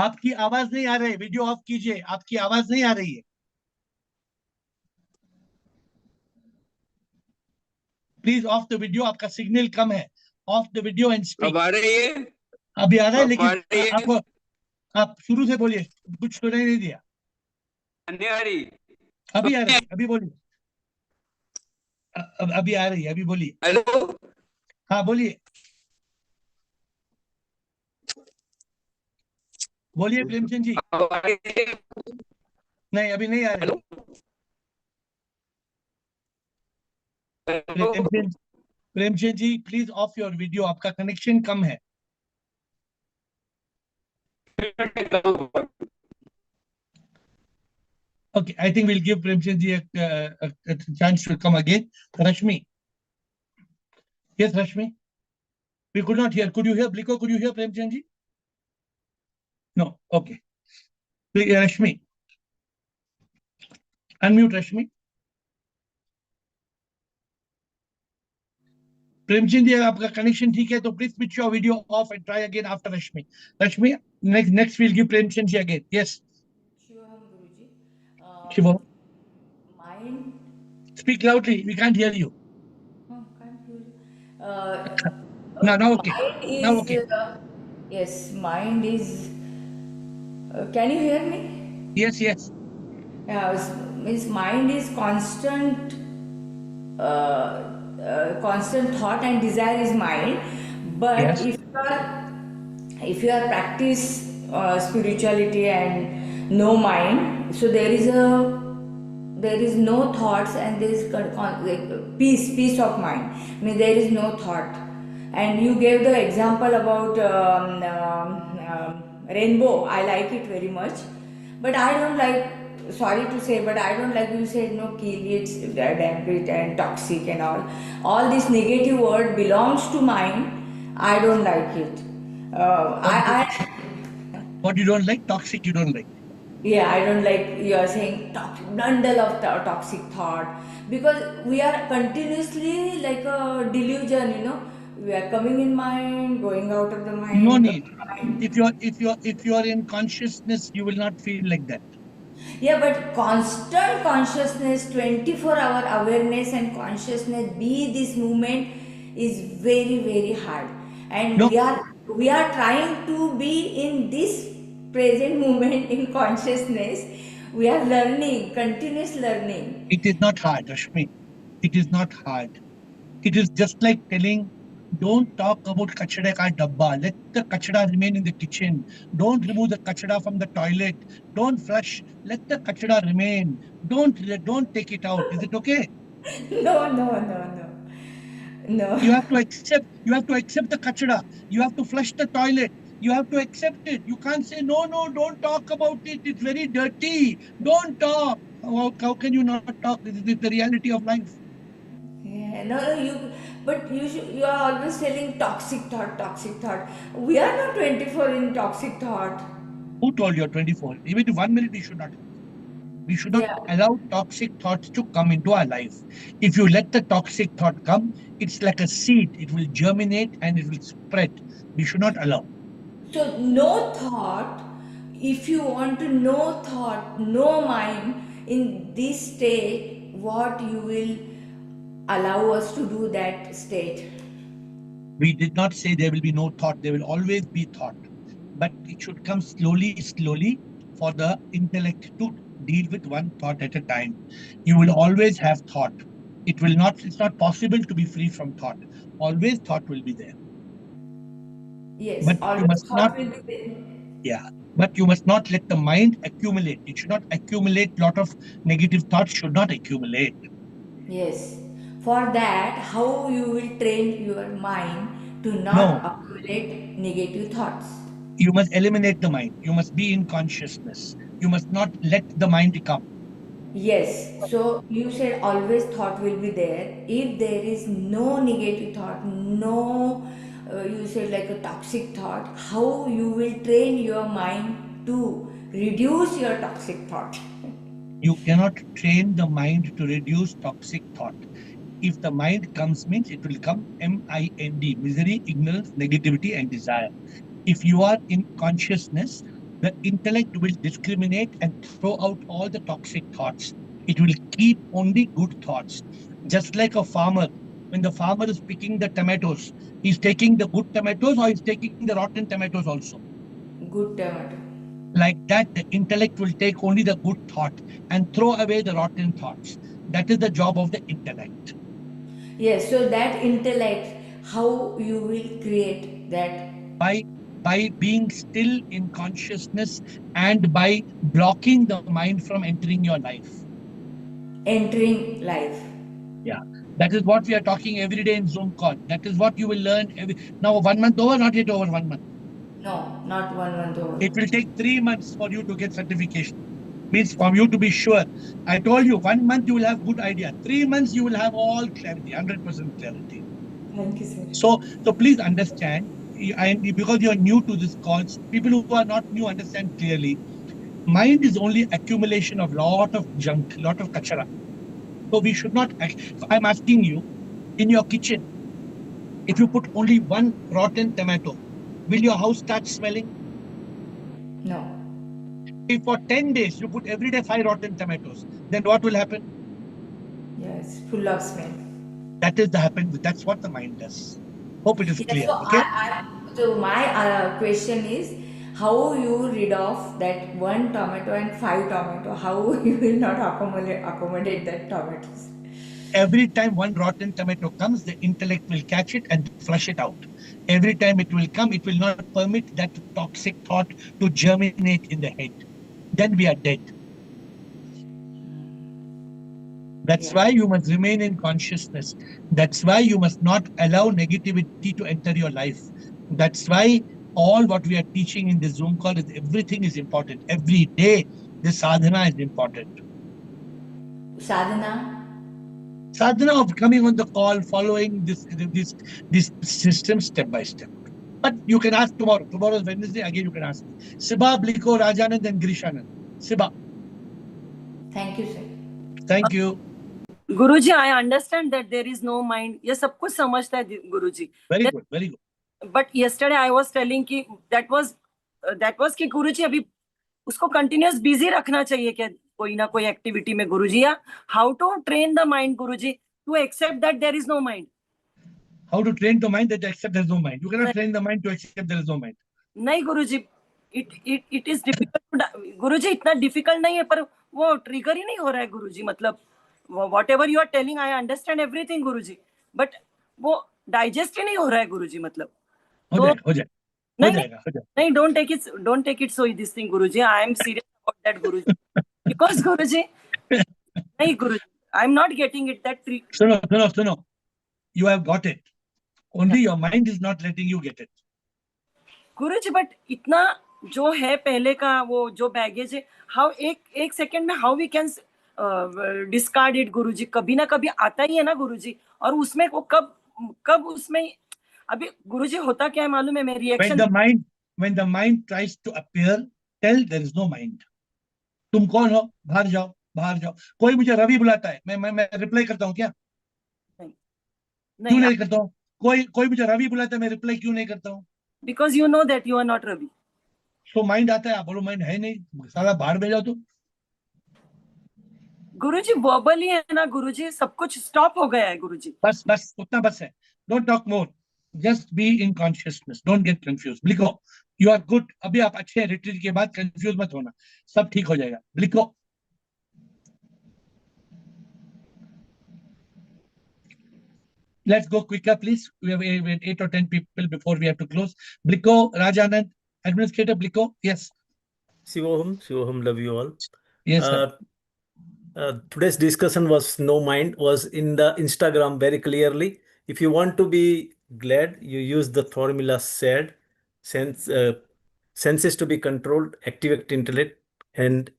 आपकी आवाज नहीं आ रही है. वीडियो ऑफ कीजिए. आपकी आवाज नहीं आ रही है. Please of the video. आपका सिग्नल कम है. Of the video and speak. अब आ रही है? अभी आ रहा है, लेकिन आप शुरू से बोलिए. कुछ सुनाई नहीं दिया. नहीं आ रही. अभी आ रही है. अभी बोलिए. अभी आ रही है. अभी बोलिए. हेलो. हाँ बोलिए. बोलिए प्रेमचंद जी. नहीं, अभी नहीं आ रही. Premchand ji, please of your video. आपका कनेक्शन कम है. Okay, I think we'll give Premchand ji a chance to come again. Rashmi. Yes, Rashmi. We could not hear. Could you hear Bliko? Could you hear Premchand ji? No. Okay. Rashmi. Unmute Rashmi. Premchand ji, आपका connection ठीक है तो please switch your video off and try again after Rashmi. Rashmi, next we'll give Premchand ji again. Yes. Shivam Guruji. Shivam. Mind. Speak loudly. We can't hear you. Oh, can't hear you. Now okay. Mind is, Now okay. Yes, mind is. Can you hear me? Yes. Means mind is constant. Constant thought and desire is mind. But Yes. if you are practice spirituality and no mind, so there is no thoughts and there is peace of mind. I mean, there is no thought. And you gave the example about rainbow. I like it very much, but I don't like. Sorry to say, but I don't like you said no, kill it, damn it, and toxic and all. All this negative word belongs to mind. I don't like it. What you don't like? Toxic you don't like. Yeah, I don't like you are saying bundle of toxic thought, because we are continuously like a delusion, we are coming in mind, going out of the No mind, need. coming mind. If you're in consciousness, you will not feel like that. Yeah, but constant consciousness, 24-hour awareness and consciousness, be this movement is very, very hard. And No, we are trying to be in this present moment in consciousness. We are learning, continuous learning. it is not hard, Rashmi. It is not hard. It is just like telling, don't talk about kachade ka dabba. Let the kachada remain in the kitchen. Don't remove the kachada from the toilet. Don't flush. Let the kachada remain. Don't take it out. Is it okay? No, no, no, no. You No. have to accept. You have to accept the kachada. You have to flush the toilet. You have to accept it. You can't say no, no. Don't talk about it. It's very dirty. Don't talk. How can you not talk? This is the reality of life. Yeah, no, no, but you are always telling toxic thought, toxic thought. We are not 24 in toxic thought. Who told you 24? Even 1 minute you should not. We should not Yeah. allow toxic thoughts to come into our life. If you let the toxic thought come, it's like a seed. It will germinate and it will spread. We should not allow. So, no thought, if you want to no thought, no mind in this state, what you will allow us to do that state? We did not say there will be no thought. There will always be thought. But it should come slowly, slowly for the intellect to deal with one thought at a time. You will always have thought. It's not possible to be free from thought. Always thought will be there. Yes, But you always must not thought will be there. Yeah, but you must not let the mind accumulate. It should not accumulate. Lot of negative thoughts should not accumulate. Yes. For that, how you will train your mind to not No, accumulate negative thoughts? you must eliminate the mind. You must be in consciousness. You must not let the mind come. Yes. So you said always thought will be there. If there is no negative thought, no, you said like a toxic thought, how you will train your mind to reduce your toxic thought? You cannot train the mind to reduce toxic thought. If the mind comes, means it will come MIND, misery, ignorance, negativity, and desire. If you are in consciousness, the intellect will discriminate and throw out all the toxic thoughts. It will keep only good thoughts. Just like a farmer, when the farmer is picking the tomatoes, he's taking the good tomatoes or he's taking the rotten tomatoes also. Good tomato. Like that, the intellect will take only the good thought and throw away the rotten thoughts. That is the job of the intellect. Yes. So that intellect, how you will create that? By being still in consciousness and by blocking the mind from entering your life. Entering life. Yeah, that is what we are talking every day in Zoom call. That is what you will learn now. 1 month over, not yet over 1 month. No, not 1 month over. It will take 3 months for you to get certification. Means for you to be sure. I told you 1 month you will have good idea. 3 months you will have all clarity, 100% clarity. Thank you, sir. So please understand, and because you are new to this calls, people who are not new understand clearly. Mind is only accumulation of lot of junk, lot of kachara. So we should not. I'm asking you, in your kitchen, if you put only one rotten tomato, will your house start smelling? No. If for 10 days you put every day 5 rotten tomatoes, then what will happen? Yes, full of smell. That is the happen. That's what the mind does. Hope it is Yes, clear. so Okay. so my question is, how you rid off that one tomato and 5 tomato? How you will not accommodate that tomatoes? Every time one rotten tomato comes, the intellect will catch it and flush it out. Every time it will come, it will not permit that toxic thought to germinate in the head. Then we are dead. That's why you must remain in consciousness. That's why you must not allow negativity to enter your life. That's why all what we are teaching in the Zoom call is everything is important. Every day, the sadhana is important. Sadhana? Sadhana of coming on the call, following this system step by step. But you can ask tomorrow. Tomorrow is Wednesday. Again, you can ask me. Siba, Bliko, Rajanand, and Grishanand. Siba. Thank you, sir. Thank you. Guruji, I understand that there is no mind. ये सब कुछ समझता है Guruji. Very good, very good. But yesterday I was telling कि that was कि Guruji अभी उसको continuous busy रखना चाहिए क्या कोई ना कोई activity में Guruji, या how to train the mind Guruji to accept that there is no mind. How to train the mind that accept there is no mind. You cannot train the mind to accept there is no mind. नहीं Guruji, it is difficult to, Guruji इतना difficult नहीं है पर वो trigger ही नहीं हो रहा है Guruji. मतलब whatever you are telling I understand everything Guruji, but वो digest ही नहीं हो रहा है Guruji. मतलब हो जाएगा. नहीं, don't take it so this thing Guruji. I am serious about that Guruji. Because Guruji, नहीं Guruji, I am not getting it that Suno. You have got it. Only your mind is not letting you get it. Guruji, but इतना जो है पहले का वो जो baggage है, how एक सेकंड में how we can discard it Guruji. कभी ना कभी आता ही है ना Guruji. और उसमें वो कब उसमें अभी Guruji होता क्या है मालूम है? मेरी reaction. When the mind tries to appear, tell there is no mind. तुम कौन हो? बाहर जाओ. कोई मुझे रवि बुलाता है, मैं रिप्लाई करता हूँ क्या? क्यों नहीं करता हूँ? कोई मुझे रवि बुलाता है, मैं रिप्लाई क्यों नहीं करता हूँ? Because you know that you are not Ravi. So mind आता है, आप बोलो mind है नहीं, सारा बाहर भेज जाओ तो. गुरुजी वर्बली है ना गुरुजी, सब कुछ स्टॉप हो गया है गुरुजी. बस उतना बस है. Don't talk more. Just be in consciousness. Don't get confused. Bliko, you are good. अभी आप अच्छे हैं. रिट्रीट के बाद कंफ्यूज मत होना. सब ठीक हो जाएगा. Bliko. Let's go quicker, please. We have 8 or 10 people before we have to close. Bliko, Rajanand, Administrator Bliko. Yes. Shivoham, love you all. Yes, sir. Today's discussion was no mind, was in the Instagram very clearly. If you want to be glad, you use the formula said, senses to be controlled, activate intellect, and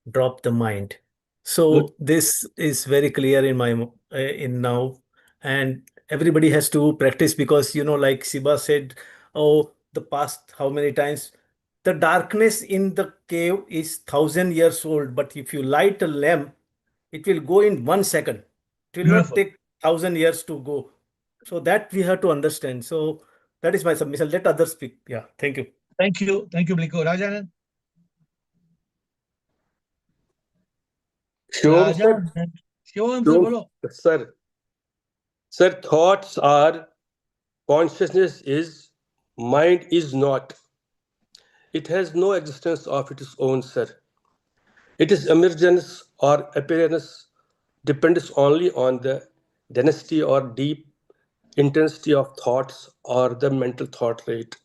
drop the mind. So Good. this is very clear in my in now, and everybody has to practice, because like Siba said, oh, the past how many times. The darkness in the cave is 1,000 years old, but if you light a lamp, it will go in 1 second. It will Beautiful. not take 1,000 years to go. So that we have to understand. So that is my submission. Let others speak. Yeah. Thank you. Thank you, Bliko. Rajanand. Shivam, sir, bolo. Sir, thoughts are, consciousness is, mind is not. It has no existence of its own, sir. It is emergence or appearance depends only on the density or deep intensity of thoughts or the mental thought rate,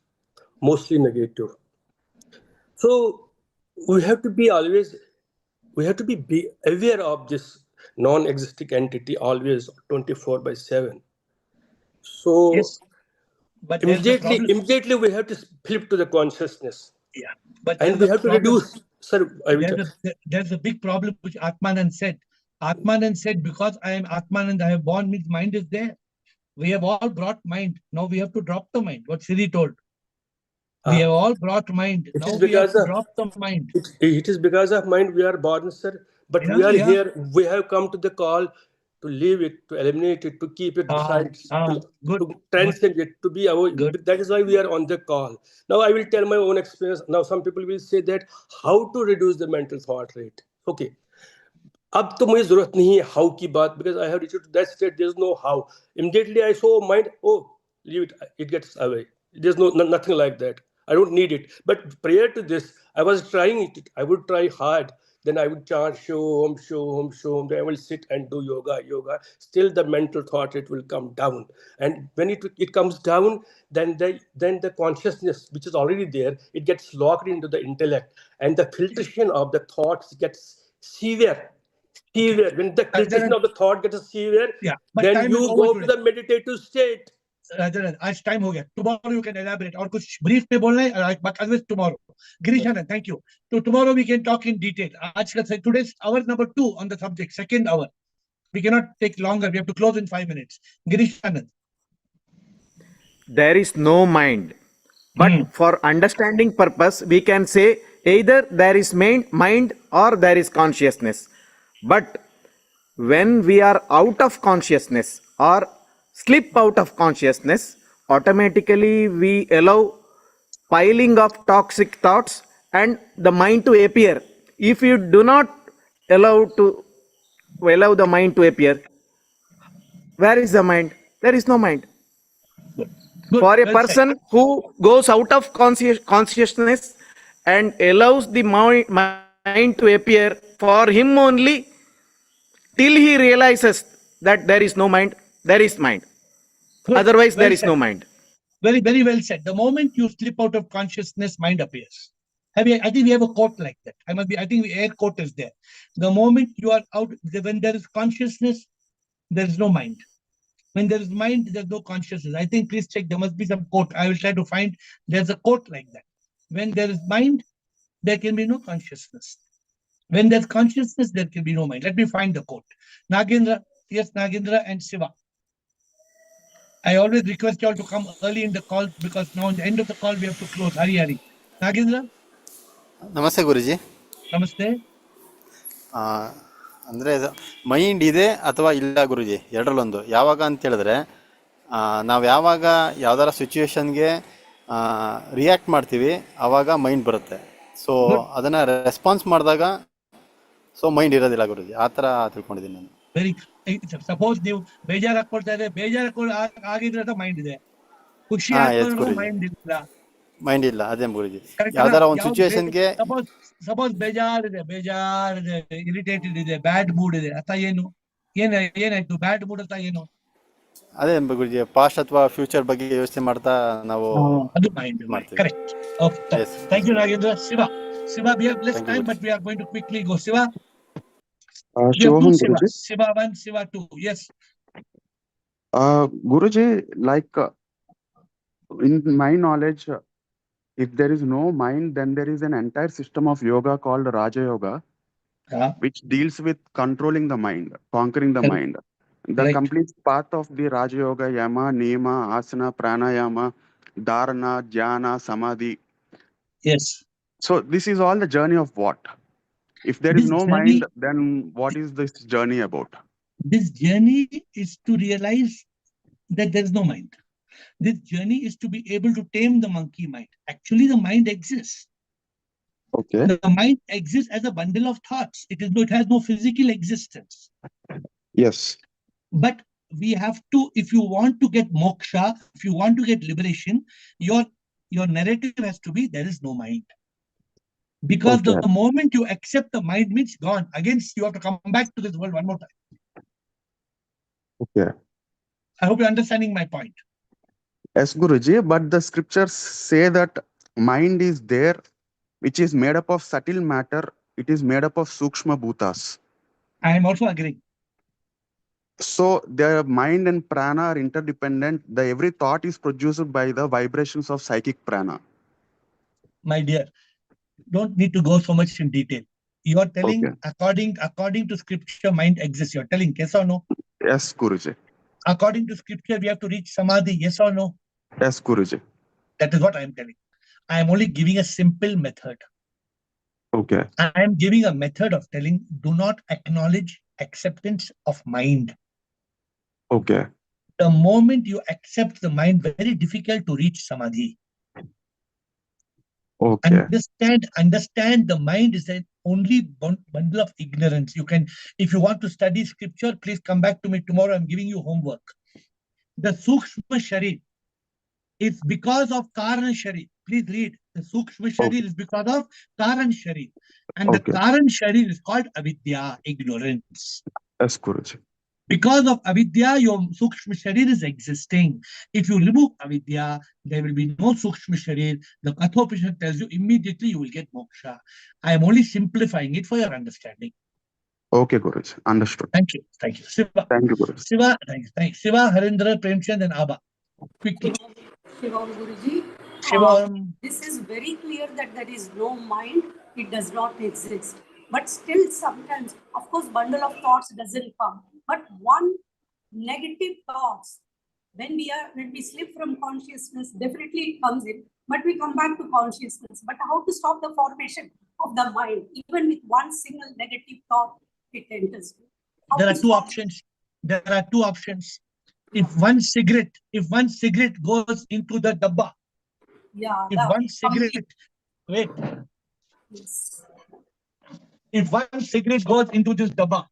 mostly negative. So we have to be aware of this non-existing entity always 24/7. So yes, but immediately we have to flip to the consciousness. Yeah, but and we have to reduce. Sir, there's a big problem which Atmanand said. Atmanand said, because I am Atmanand, I have born, means mind is there. We have all brought mind. Now we have to drop the mind. What Siri told. We have all brought mind. Now we have to drop the mind. It is because of mind we are born, sir. But we are here. We have come to the call to leave it, to eliminate it, to keep it beside, to transcend it, to be our. That is why we are on the call. Now I will tell my own experience. Now some people will say that how to reduce the mental thought rate. Okay. अब तो मुझे जरूरत नहीं है how की बात, because I have reached to that state. There is no how. Immediately I saw mind. Oh, leave it. It gets away. There's nothing like that. I don't need it. But prior to this, I was trying it. I would try hard. Then I would chant Shom, Shom, Shom. Then I will sit and do yoga. Still the mental thought rate will come down. And when it comes down, then the consciousness, which is already there, it gets locked into the intellect. And the filtration of the thoughts gets severe. When the filtration of the thought gets severe, then you go to the meditative state. आज time हो गया. Tomorrow you can elaborate. और कुछ brief पे बोलना है, but otherwise tomorrow. Girishanand, thank you. So tomorrow we can talk in detail. आज का today's hour number 2 on the subject, second hour. We cannot take longer. We have to close in 5 minutes. Girishanand. There is no mind, but for understanding purpose, we can say Either there is mind or there is consciousness. But when we are out of consciousness or slip out of consciousness, automatically we allow piling of toxic thoughts and the mind to appear. If you do not allow the mind to appear, where is the mind? There is no mind. Good. For a Well said. person who goes out of consciousness and allows the mind to appear, for him only, till he realizes that there is no mind, there is mind. Good. Otherwise, Well there is said. no mind. Very, very well said. The moment you slip out of consciousness, mind appears. I think we have a quote like that. I think the AiR quote is there. The moment you are out, when there is consciousness, there is no mind. When there is mind, there's no consciousness. I think, please check, there must be some quote. I will try to find, there's a quote like that. When there is mind, there can be no consciousness. When there's consciousness, there can be no mind. Let me find the quote. Nagendra, yes, Nagendra and Shiva. I always request you all to come early in the call because now in the end of the call, we have to close. Hari. Nagendra? ನಮಸ್ತೆ ಗುರುಜಿ. Namaste. ಅಂದರೆ mind ಇದೆ ಅಥವಾ ಇಲ್ಲ ಗುರುಜಿ, ಎರಡರಲ್ಲೊಂದು. ಯಾವಾಗ ಅಂತ ಹೇಳಿದ್ರೆ, ನಾವು ಯಾವಾಗ ಯಾವ್ದಾರ ಸಿಚುವೇಶನ್ಗೆ ರಿಯಾಕ್ಟ್ ಮಾಡ್ತೀವಿ ಆವಾಗ ಮೈಂಡ್ ಬರುತ್ತೆ. ಸೊ ಅದನ್ನು ರೆಸ್ಪಾನ್ಸ್ ಮಾಡಿದಾಗ ಸೊ ಮೈಂಡ್ ಇರೋದಿಲ್ಲ ಗುರುಜಿ, ಆ ಥರ ತಿಳ್ಕೊಂಡಿದ್ದೀನಿ ನಾನು. ವೆರಿ ಸಪೋಸ್ ನೀವು ಬೇಜಾರು ಹಾಕೊಳ್ತಾ ಇದ್ರೆ, ಬೇಜಾರು ಆಗಿದ್ರೆ ಮೈಂಡ್ ಇದೆ, ಖುಷಿ ಹಾಕೊಂಡ್ರೆ ಮೈಂಡ್ ಇಲ್ಲ. ಮೈಂಡ್ ಇಲ್ಲ, ಅದೇ ಗುರುಜಿ. ಯಾವ್ದಾರ ಒಂದು ಸಿಚುವೇಶನ್ಗೆ ಸಪೋಸ್ ಬೇಜಾರಿದೆ, ಇರಿಟೇಟೆಡ್ ಇದೆ, ಬ್ಯಾಡ್ ಮೂಡ್ ಇದೆ, ಅಥವಾ ಏನಾಯ್ತು ಬ್ಯಾಡ್ ಮೂಡ್ ಅಂತ ಏನು? ಅದೇ ಗುರುಜಿ, ಪಾಸ್ಟ್ ಅಥವಾ ಫ್ಯೂಚರ್ ಬಗ್ಗೆ ಯೋಚನೆ ಮಾಡ್ತಾ ನಾವು ಅದು ಮೈಂಡ್ ಮಾಡ್ತೀವಿ. Correct. Okay, thank you Nagendra. Shiva, we have less time, but we are going to quickly go. Shiva, Shiva 1, Shiva 2. Yes. Guruji, like in my knowledge, if there is no mind, then there is an entire system of yoga called Raja Yoga, which deals with controlling the mind, conquering the mind. The complete path of the Raja Yoga: Yama, Niyama, Asana, Pranayama, Dharana, Dhyana, Samadhi. Yes. So this is all the journey of what? If there is no mind, then what is this journey about? This journey is to realize that there is no mind. This journey is to be able to tame the monkey mind. Actually, the mind exists. Okay. The mind exists as a bundle of thoughts. It has no physical existence. Yes. But we have to, if you want to get moksha, if you want to get liberation, your narrative has to be there is no mind. Because the moment you accept the mind means gone. Again, you have to come back to this world one more time. Okay. I hope you're understanding my point. Yes, Guruji, but the scriptures say that mind is there, which is made up of subtle matter. It is made up of sukshma bhutas. I am also agreeing. So the mind and prana are interdependent. Every thought is produced by the vibrations of psychic prana. My dear, don't need to go so much in detail. You are telling according to scripture, mind exists. You're telling yes or no? Yes, Guruji. According to scripture, we have to reach samadhi. Yes or no? Yes, Guruji. That is what I am telling. I am only giving a simple method. Okay. I am giving a method of telling, do not acknowledge acceptance of mind. Okay. The moment you accept the mind, very difficult to reach samadhi. Okay. Understand the mind is an only bundle of ignorance. You can, if you want to study scripture, please come back to me tomorrow. I'm giving you homework. The Sukshma Sharir is because of Karan Sharir. Please read. The Sukshma Sharir is because of Karan Sharir. And the Karan Sharir is called Avidya, ignorance. Yes, Guruji. Because of Avidya, your Sukshma Sharir is existing. If you remove Avidya, there will be no Sukshma Sharir. The Kathopishan tells you immediately you will get moksha. I am only simplifying it for your understanding. Okay, Guruji. Understood. Thank you. Thank you. Shiva. Thank you, Guruji. Shiva, thank you. Shiva, Harindra, Premchand, and Abba. Quickly. Shiva Guruji. Shiva. This is very clear that there is no mind. It does not exist. But still sometimes, of course, bundle of thoughts doesn't come. But one negative thoughts when we slip from consciousness, definitely it comes in, but we come back to consciousness. But how to stop the formation of the mind? Even with one single negative thought, it enters. There are two options. There are two options. If one cigarette goes into the dabba, if one cigarette, wait, yes, if one cigarette goes into this dabba,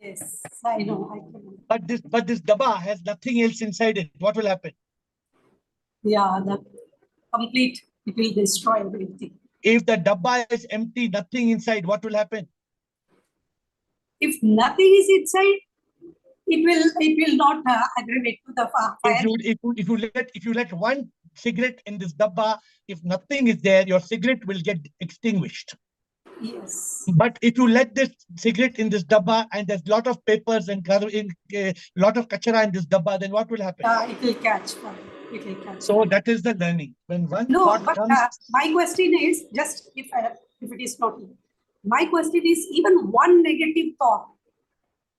yes, I know, I can. but this dabba has nothing else inside it, what will happen? Yeah, the complete, it will destroy everything. If the dabba is empty, nothing inside, what will happen? If nothing is inside, it will not aggravate to the fire. If you let one cigarette in this dabba, if nothing is there, your cigarette will get extinguished. Yes. But if you let this cigarette in this dabba and there's a lot of papers and lot of kachara in this dabba, then what will happen? It will catch fire. It will catch so fire. That is the learning. When one No, thought but comes, my question is, just if it is not, my question is, even one negative thought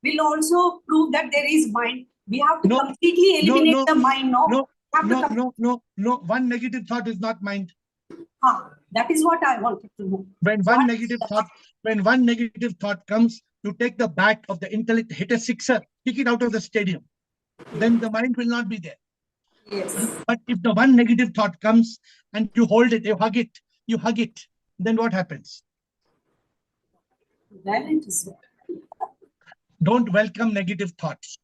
will also prove that there is mind. We have to completely eliminate the mind. No. One negative thought is not mind. That is what I wanted to know. When one negative thought comes, you take the bat of the intellect, hit a sixer, kick it out of the stadium. Then the mind will not be there. Yes. But if the one negative thought comes and you hold it, you hug it, then what happens? Then it is. Don't welcome negative thoughts.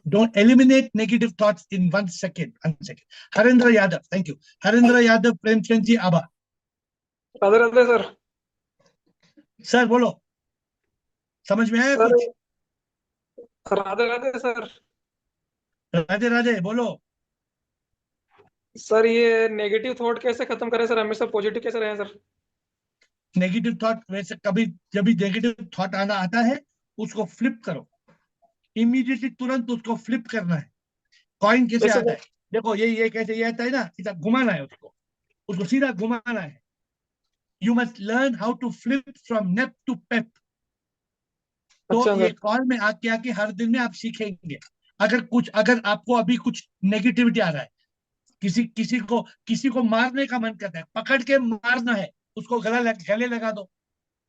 Don't eliminate negative thoughts in 1 second. 1 second. Harendra Yadav, thank you. Harendra Yadav, Premchandji Abha. Radhe Radhe sir. Sir बोलो, समझ में आया कुछ? Radhe Radhe sir. Radhe Radhe बोलो. Sir ये negative thought कैसे खत्म करें सर, हमेशा पॉजिटिव कैसे रहें सर? नेगेटिव थॉट वैसे कभी जब भी नेगेटिव थॉट आना आता है उसको फ्लिप करो, इमीडिएटली तुरंत उसको फ्लिप करना है. कॉइन कैसे आता है? देखो ये कैसे ये आता है ना, सीधा घुमाना है उसको सीधा घुमाना है. You must learn how to flip from nep to pep. तो ये कॉल में आके हर दिन में आप सीखेंगे. अगर आपको अभी कुछ नेगेटिविटी आ रहा है, किसी को मारने का मन करता है, पकड़ के मारना है, उसको गले लगा दो.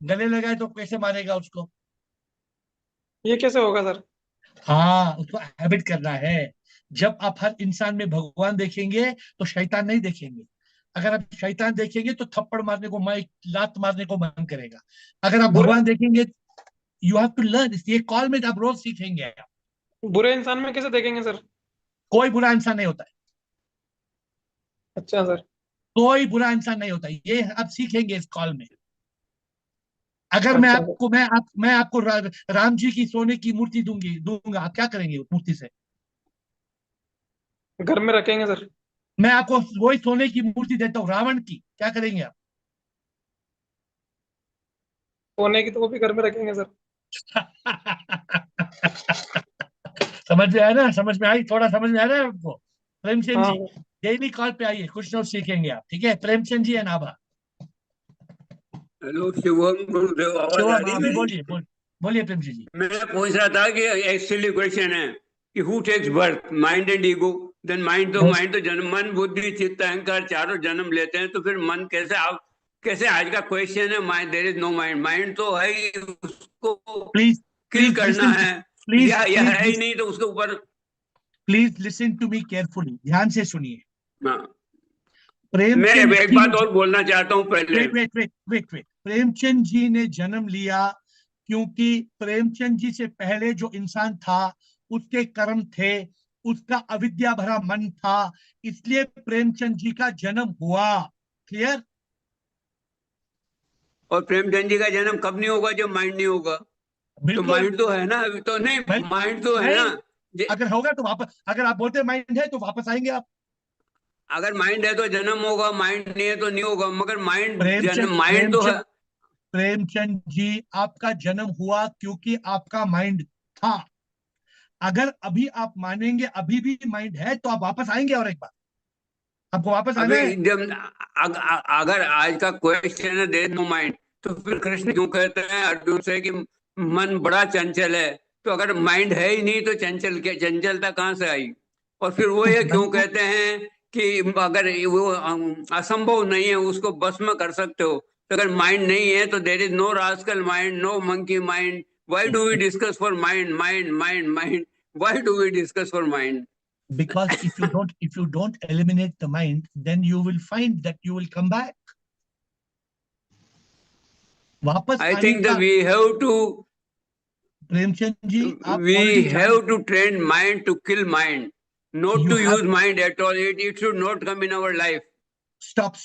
गले लगाए तो कैसे मारेगा उसको? ये कैसे होगा सर? हाँ, उसको हैबिट करना है. जब आप हर इंसान में भगवान देखेंगे तो शैतान नहीं देखेंगे. अगर आप शैतान देखेंगे तो थप्पड़ मारने को, लात मारने को मन करेगा. अगर आप भगवान देखेंगे, यू हैव टू लर्न. ये कॉल में आप रोज सीखेंगे. बुरे इंसान में कैसे देखेंगे सर? कोई बुरा इंसान नहीं होता है. अच्छा सर. कोई बुरा इंसान नहीं होता है. ये आप सीखेंगे इस कॉल में. अगर मैं आपको राम जी की सोने की मूर्ति दूंगा, आप क्या करेंगे उस मूर्ति से? घर में रखेंगे सर. मैं आपको वही सोने की मूर्ति देता हूँ रावण की, क्या करेंगे आप? सोने की तो वो भी घर में रखेंगे सर. समझ में आया ना? समझ में आई? थोड़ा समझ में आ रहा है आपको? प्रेमचंद जी डेली कॉल पे आइए, कुछ नोट सीखेंगे आप. ठीक है, Premchand ji and Abha. Hello Shivam, गुरुदेव, आवाज आ रही है? बोलिए प्रेमचंद जी. मैं पूछ रहा था कि एक्चुअली क्वेश्चन है कि who takes birth, mind and ego? Then mind तो जन्म, मन बुद्धि चित्त अहंकार चारों जन्म लेते हैं, तो फिर मन कैसे आज का क्वेश्चन है mind, there is no mind. Mind तो है ही, उसको किल करना है, या है ही नहीं तो उसके ऊपर. Please listen to me carefully, ध्यान से सुनिए. मैं एक बात और बोलना चाहता हूँ पहले. वेट. प्रेमचंद जी ने जन्म लिया क्योंकि प्रेमचंद जी से पहले जो इंसान था उसके कर्म थे, उसका अविद्या भरा मन था, इसलिए प्रेमचंद जी का जन्म हुआ. क्लियर? और प्रेमचंद जी का जन्म कब नहीं होगा? जब माइंड नहीं होगा. तो माइंड तो है ना, अभी तो नहीं. माइंड तो है ना. अगर होगा तो वापस, अगर आप बोलते माइंड है तो वापस आएंगे आप. अगर माइंड है तो जन्म होगा, माइंड नहीं है तो नहीं होगा. मगर माइंड तो है. प्रेमचंद जी, आपका जन्म हुआ क्योंकि आपका माइंड था. अगर अभी आप मानेंगे अभी भी माइंड है तो आप वापस आएंगे. और एक बार आपको वापस आना है. अगर आज का क्वेश्चन है देयर नो माइंड, तो फिर कृष्ण क्यों कहते हैं अर्जुन से कि मन बड़ा चंचल है? तो अगर माइंड है ही नहीं तो चंचलता कहां से आई? और फिर वो ये क्यों कहते हैं कि अगर वो असंभव नहीं है उसको बस में कर सकते हो, तो अगर माइंड नहीं है तो there is no rascal mind, no monkey mind. Why do we discuss for mind, mind, mind, mind? Why do we discuss for mind? Because if you don't eliminate the mind, then you will find that you will come back. वापस I आने think का that we have to Premchand ji आप we already have to train mind to kill mind, not you to have use mind at all. It should not come in our life. stop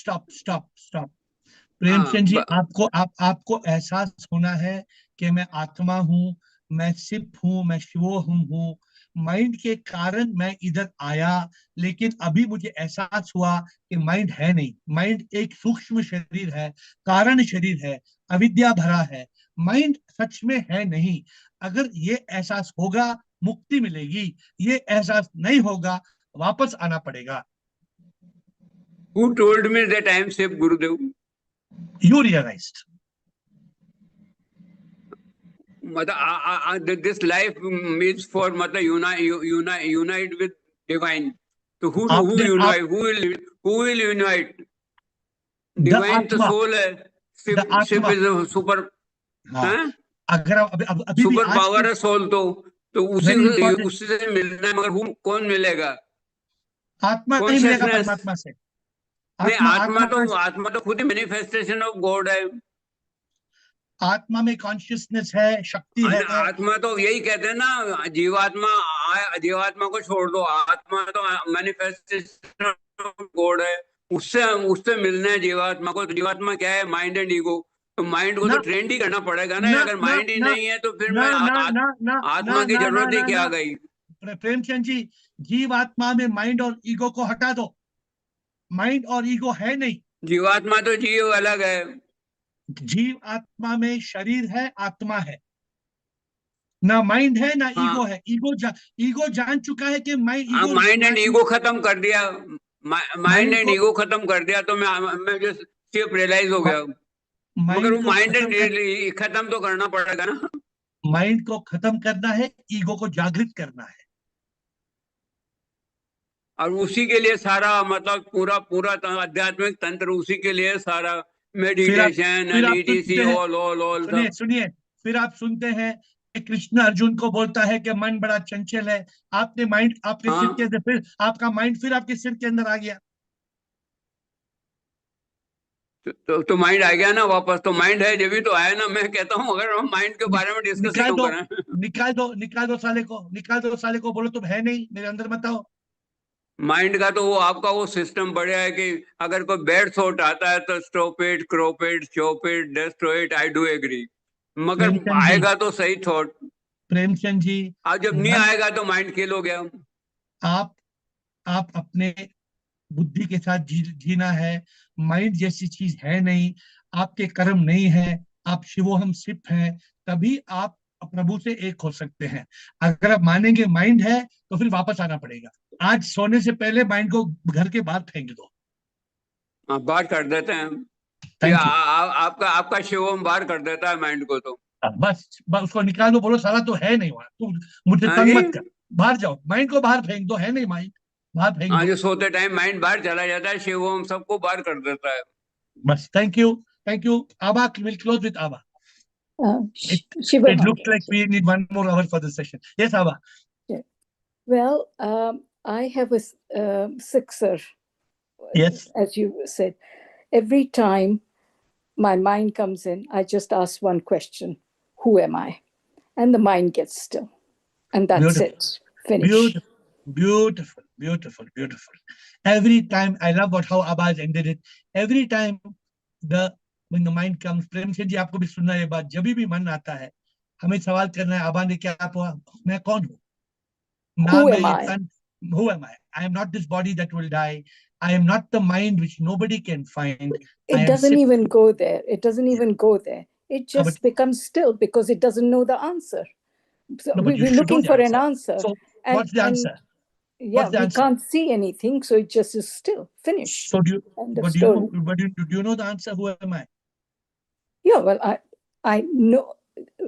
Premchand ji आपको एहसास होना है कि मैं आत्मा हूँ, मैं सिप हूँ, मैं शिवोहम हूँ. माइंड के कारण मैं इधर आया, लेकिन अभी मुझे एहसास हुआ कि माइंड है नहीं. माइंड एक सूक्ष्म शरीर है, कारण शरीर है, अविद्या भरा है. माइंड सच में है नहीं. अगर ये एहसास होगा मुक्ति मिलेगी, ये एहसास नहीं होगा वापस आना पड़ेगा. Who told me that I am safe, Gurudev? You realized. This life is for unite with divine. So who unite? Who will unite? Divine तो soul है. Ship is a super. हाँ. अगर अभी भी सुपर आज पावर है soul, तो उसी से मिलना है, मगर कौन मिलेगा? आत्मा नहीं मिलेगा परमात्मा से. आत्मा तो खुद ही मैनिफेस्टेशन ऑफ गॉड है. आत्मा में कॉन्शियसनेस है, शक्ति है. आत्मा तो यही कहते हैं ना, जीवात्मा को छोड़ दो, आत्मा तो मैनिफेस्टेशन ऑफ गॉड है. उससे मिलना है जीवात्मा को. जीवात्मा क्या है? Mind and ego. तो माइंड को तो ट्रेंड ही करना पड़ेगा ना. अगर माइंड ही नहीं है तो फिर मैं आत्मा की जरूरत ही क्या गई? प्रेमचंद जी, जीवात्मा में माइंड और ईगो को हटा दो. माइंड और ईगो है नहीं. जीवात्मा तो जीव अलग है. जीव आत्मा में शरीर है, आत्मा है, ना माइंड है ना ईगो है. ईगो जान चुका है कि माइंड एंड ईगो खत्म कर दिया. माइंड एंड ईगो खत्म कर दिया तो मैं जो सिर्फ रियलाइज हो गया. मगर वो माइंड एंड खत्म तो करना पड़ेगा ना. माइंड को खत्म करना है, ईगो को जागृत करना है. और उसी के लिए सारा मतलब पूरा आध्यात्मिक तंत्र, उसी के लिए सारा मेडिटेशन एंड ईटीसी ऑल. सुनिए, फिर आप सुनते हैं कि कृष्ण अर्जुन को बोलता है कि मन बड़ा चंचल है. आपने माइंड आपके सिर के अंदर, फिर आपका माइंड फिर आपके सिर के अंदर आ गया. तो माइंड आ गया ना वापस. तो माइंड है जब भी तो आया ना. मैं कहता हूँ अगर हम माइंड के बारे में डिस्कस क्यों करें? निकाल दो साले को बोलो तुम है नहीं, मेरे अंदर मत आओ. माइंड का तो वो आपका वो सिस्टम बढ़िया है कि अगर कोई बैड थॉट आता है तो stop it, crop it, chop it, destroy it. I do agree. मगर आएगा तो सही थॉट. प्रेमचंद जी, आज जब नहीं आएगा तो माइंड किल हो गया. आप अपने बुद्धि के साथ जीना है. माइंड जैसी चीज है नहीं, आपके कर्म नहीं है, आप शिवोहम सिप हैं, तभी आप प्रभु से एक हो सकते हैं. अगर आप मानेंगे माइंड है तो फिर वापस आना पड़ेगा. आज सोने से पहले माइंड को घर के बाहर फेंक दो. बाहर कर देते हैं. आपका शिवोहम बाहर कर देता है माइंड को. तो बस उसको निकाल दो, बोलो साला तो है नहीं वहां, तुम मुझे तंग मत कर, बाहर जाओ. माइंड को बाहर फेंक दो, है नहीं माइंड, बाहर फेंक दो. जो सोते टाइम माइंड बाहर चला जाता है, शिवोहम सबको बाहर कर देता है. बस. Thank you. Abha, we'll close with Abha. It looks like we need 1 more hour for the session. Yes, Abha. Yeah. Well, I have a sixer. Yes. As you said, every time my mind comes in, I just ask one question: who am I? And the mind gets still, and that's it. Finish. Beautiful. Every time, I love how Abha has ended it. Every time when the mind comes, Premchand ji आपको भी सुनना ये बात, जब भी मन आता है हमें सवाल करना है, आबा ने क्या हुआ, मैं कौन हूँ? Who am I? Who am I? I am not this body that will die. I am not the mind which nobody can find. It doesn't even go there. It just becomes still because it doesn't know the answer. So we're looking for an answer. So what's the answer? Yeah, we can't see anything, so it just is still. Finished. So do you know the answer? Who am I? Yeah, well, I know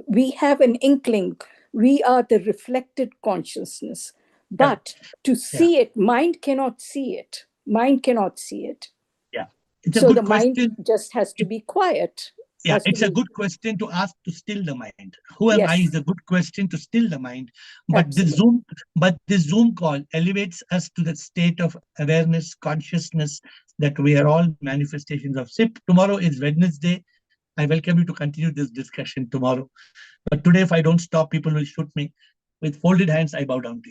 we have an inkling. We are the reflected consciousness, But to see it, mind cannot see it. Mind cannot see it. Yeah. It's a So good the mind question. just has to be quiet. Yeah, Has to it's a be- good question to ask to still the mind. Who am I Yes. is a good question to still the mind. But Absolutely. this Zoom call elevates us to the state of awareness, consciousness that we are all manifestations of SIP. Tomorrow is Wednesday. I welcome you to continue this discussion tomorrow. But today, if I don't stop, people will shoot me. With folded hands, I bow down to you.